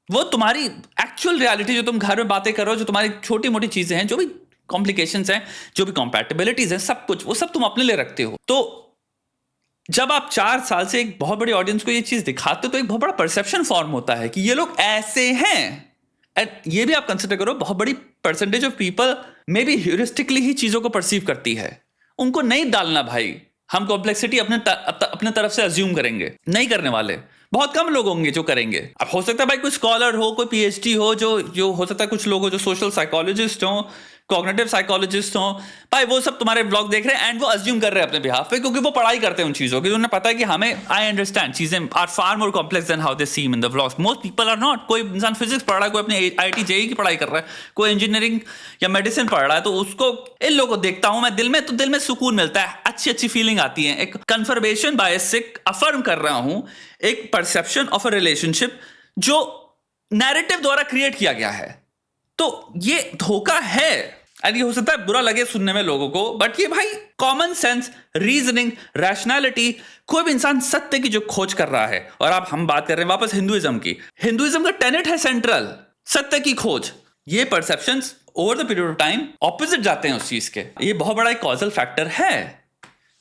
वो तुम्हारी एक्चुअल रियलिटी जो तुम घर में बातें कर रहे हो, जो तुम्हारी छोटी मोटी चीजें हैं, जो भी कॉम्प्लिकेशंस हैं, जो भी कॉम्पैटिबिलिटीज हैं, सब कुछ वो सब तुम अपने लिए रखते हो। तो जब आप 4 साल से एक बहुत बड़ी ऑडियंस को ये चीज दिखाते हो तो एक बहुत बड़ा परसेप्शन फॉर्म होता है कि ये लोग ऐसे हैं। एंड ये भी आप कंसिडर करो बहुत बड़ी percentage of people maybe heuristically ही चीजों को परसीव करती है, उनको नहीं डालना भाई, हम कॉम्प्लेक्सिटी अपने तरफ से अज्यूम करेंगे, नहीं करने वाले बहुत कम लोग होंगे जो करेंगे। अब हो सकता है भाई कोई स्कॉलर हो, कोई पीएचडी हो, जो हो सकता है कुछ लोग हो जो सोशल साइकोलॉजिस्ट हो, कॉग्निटिव साइकोलॉजिस्ट हो, भाई वो सब तुम्हारे ब्लॉग देख रहे हैं एंड वो अज्यूम कर रहे हैं अपने बिहाफ पे, क्योंकि वो पढ़ाई करते हैं उन चीजों की, उन्हें पता है कि हमें आई अंडरस्टैंड चीजें are far more complex than how they seem in the vlogs. Most people are not. कोई इंसान फिजिक्स पढ़ रहा है, कोई अपने आईआईटी जेईई की पढ़ाई कर रहा है, कोई इंजीनियरिंग या मेडिसिन पढ़ रहा है, तो उसको इन लोगों को देखता हूं मैं दिल में सुकून मिलता है, अच्छी फीलिंग आती है, एक कन्फर्मेशन बायस से अफर्म कर रहा हूं एक परसेप्शन ऑफ अ रिलेशनशिप जो नैरेटिव द्वारा क्रिएट किया गया है। तो ये धोखा है। एंड ये हो सकता है बुरा लगे सुनने में लोगों को, बट ये भाई कॉमन सेंस, रीजनिंग, रैशनैलिटी, कोई भी इंसान सत्य की जो खोज कर रहा है, और हम बात कर रहे हैं वापस हिंदुइज्म की, हिंदुइज्म का टेनेट है सेंट्रल सत्य की खोज। ये perceptions over the period of time opposite जाते हैं उस चीज के। ये बहुत बड़ा एक कॉजल फैक्टर है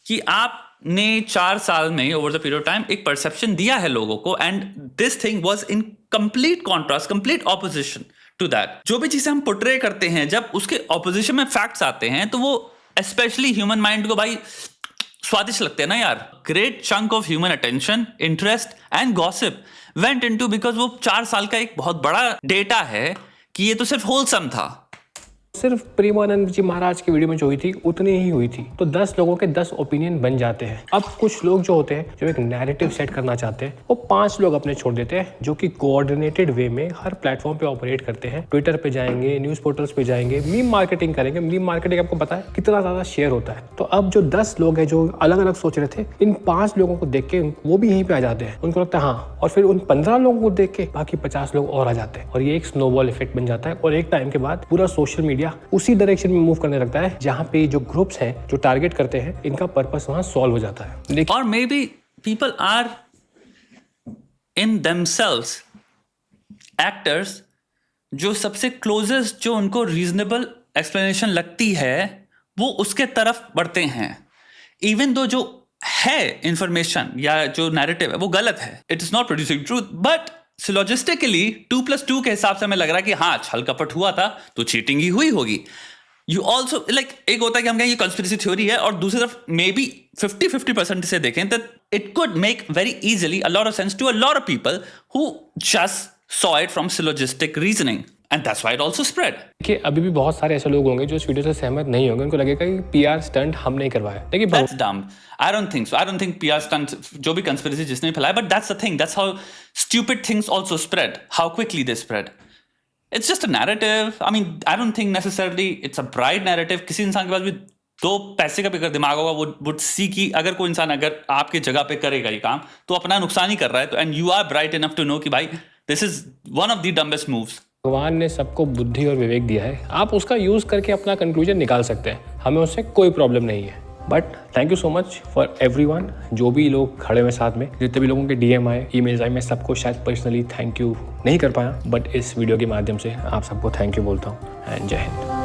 कि आपने 4 साल में over the period of time एक परसेप्शन दिया है लोगों को, and this thing was in complete contrast, complete opposition to that. जो भी चीजें हम पोर्ट्रे करते हैं, जब उसके ऑपोजिशन में फैक्ट्स आते हैं तो वो स्पेशली ह्यूमन माइंड को भाई स्वादिष्ट लगते हैं ना यार। Great chunk of human attention, interest and gossip went into, because वो 4 साल का एक बहुत बड़ा डेटा है कि ये तो सिर्फ होलसम था। सिर्फ प्रेमानंद जी महाराज की वीडियो में जो हुई थी उतनी ही हुई थी, तो 10 लोगों के 10 ओपिनियन बन जाते हैं। अब कुछ लोग जो होते हैं जो एक नैरेटिव सेट करना चाहते हैं, वो 5 लोग अपने छोड़ देते हैं जो कि कोऑर्डिनेटेड वे में हर प्लेटफॉर्म पे ऑपरेट करते हैं। ट्विटर पे जाएंगे, न्यूज़ पोर्टल्स पे जाएंगे, मीम मार्केटिंग करेंगे। मीम मार्केटिंग आपको पता है कितना ज़्यादा शेयर होता है। तो अब जो 10 लोग हैं जो अलग अलग सोच रहे थे, इन 5 लोगों को देख के वो भी यहीं पे आ जाते हैं, उनको लगता है हाँ, और फिर उन 15 लोगों को देख के बाकी 50 लोग और आ जाते हैं, और ये एक स्नोबॉल इफेक्ट बन जाता है। और एक टाइम के बाद पूरा सोशल मीडिया उसी डायरेक्शन में मूव करने लगता है जहां पे जो ग्रुप्स हैं जो टारगेट करते हैं, इनका पर्पस वहां सॉल्व हो जाता है। और maybe people are in themselves actors जो सबसे क्लोजेस्ट, जो उनको रीजनेबल एक्सप्लेनेशन लगती है, वो उसके तरफ बढ़ते हैं, इवन दो जो है इंफॉर्मेशन या जो नैरेटिव है वो गलत है, it is not producing truth, but syllogistically 2+2 के हिसाब से हमें लग रहा है कि हाँ छल कपट हुआ था तो चीटिंग ही हुई होगी। यू ऑल्सो लाइक, एक होता है कि हम कहें ये कंस्पिरेसी थ्योरी है, और दूसरी तरफ मे बी 50-50% से देखें तो it could make very easily a lot of sense to a lot of people who just saw it from syllogistic reasoning. and that's why it also spread. कि अभी भी बहुत सारे ऐसे लोग होंगे जो इस वीडियो से सहमत नहीं होंगे, उनको लगेगा कि पीआर स्टंट हम नहीं करवाया। देखिए That's dumb. I don't think so. I don't think PR stunt जो भी conspiracy जिसने फैलाया, but that's the thing. That's how stupid things also spread. How quickly they spread. It's just a narrative. I mean, I don't think necessarily it's a bright narrative. किसी इंसान के पास भी दो पैसे का भी अगर दिमाग होगा, वो would see कि अगर कोई इंसान अगर आपके जगह पे करेगा ये काम तो अपना नुकसान ही कर रहा है, तो and you are bright enough to know कि भाई this is one of the dumbest moves. भगवान ने सबको बुद्धि और विवेक दिया है, आप उसका यूज करके अपना कंक्लूजन निकाल सकते हैं, हमें उससे कोई प्रॉब्लम नहीं है। But thank you so much for everyone, जो भी लोग खड़े हुए साथ में, जितने भी लोगों के डीएम आए, ईमेल्स आए, मैं सबको शायद पर्सनली थैंक यू नहीं कर पाया, बट इस वीडियो के माध्यम से आप सबको थैंक यू बोलता हूँ। एंड जय हिंद।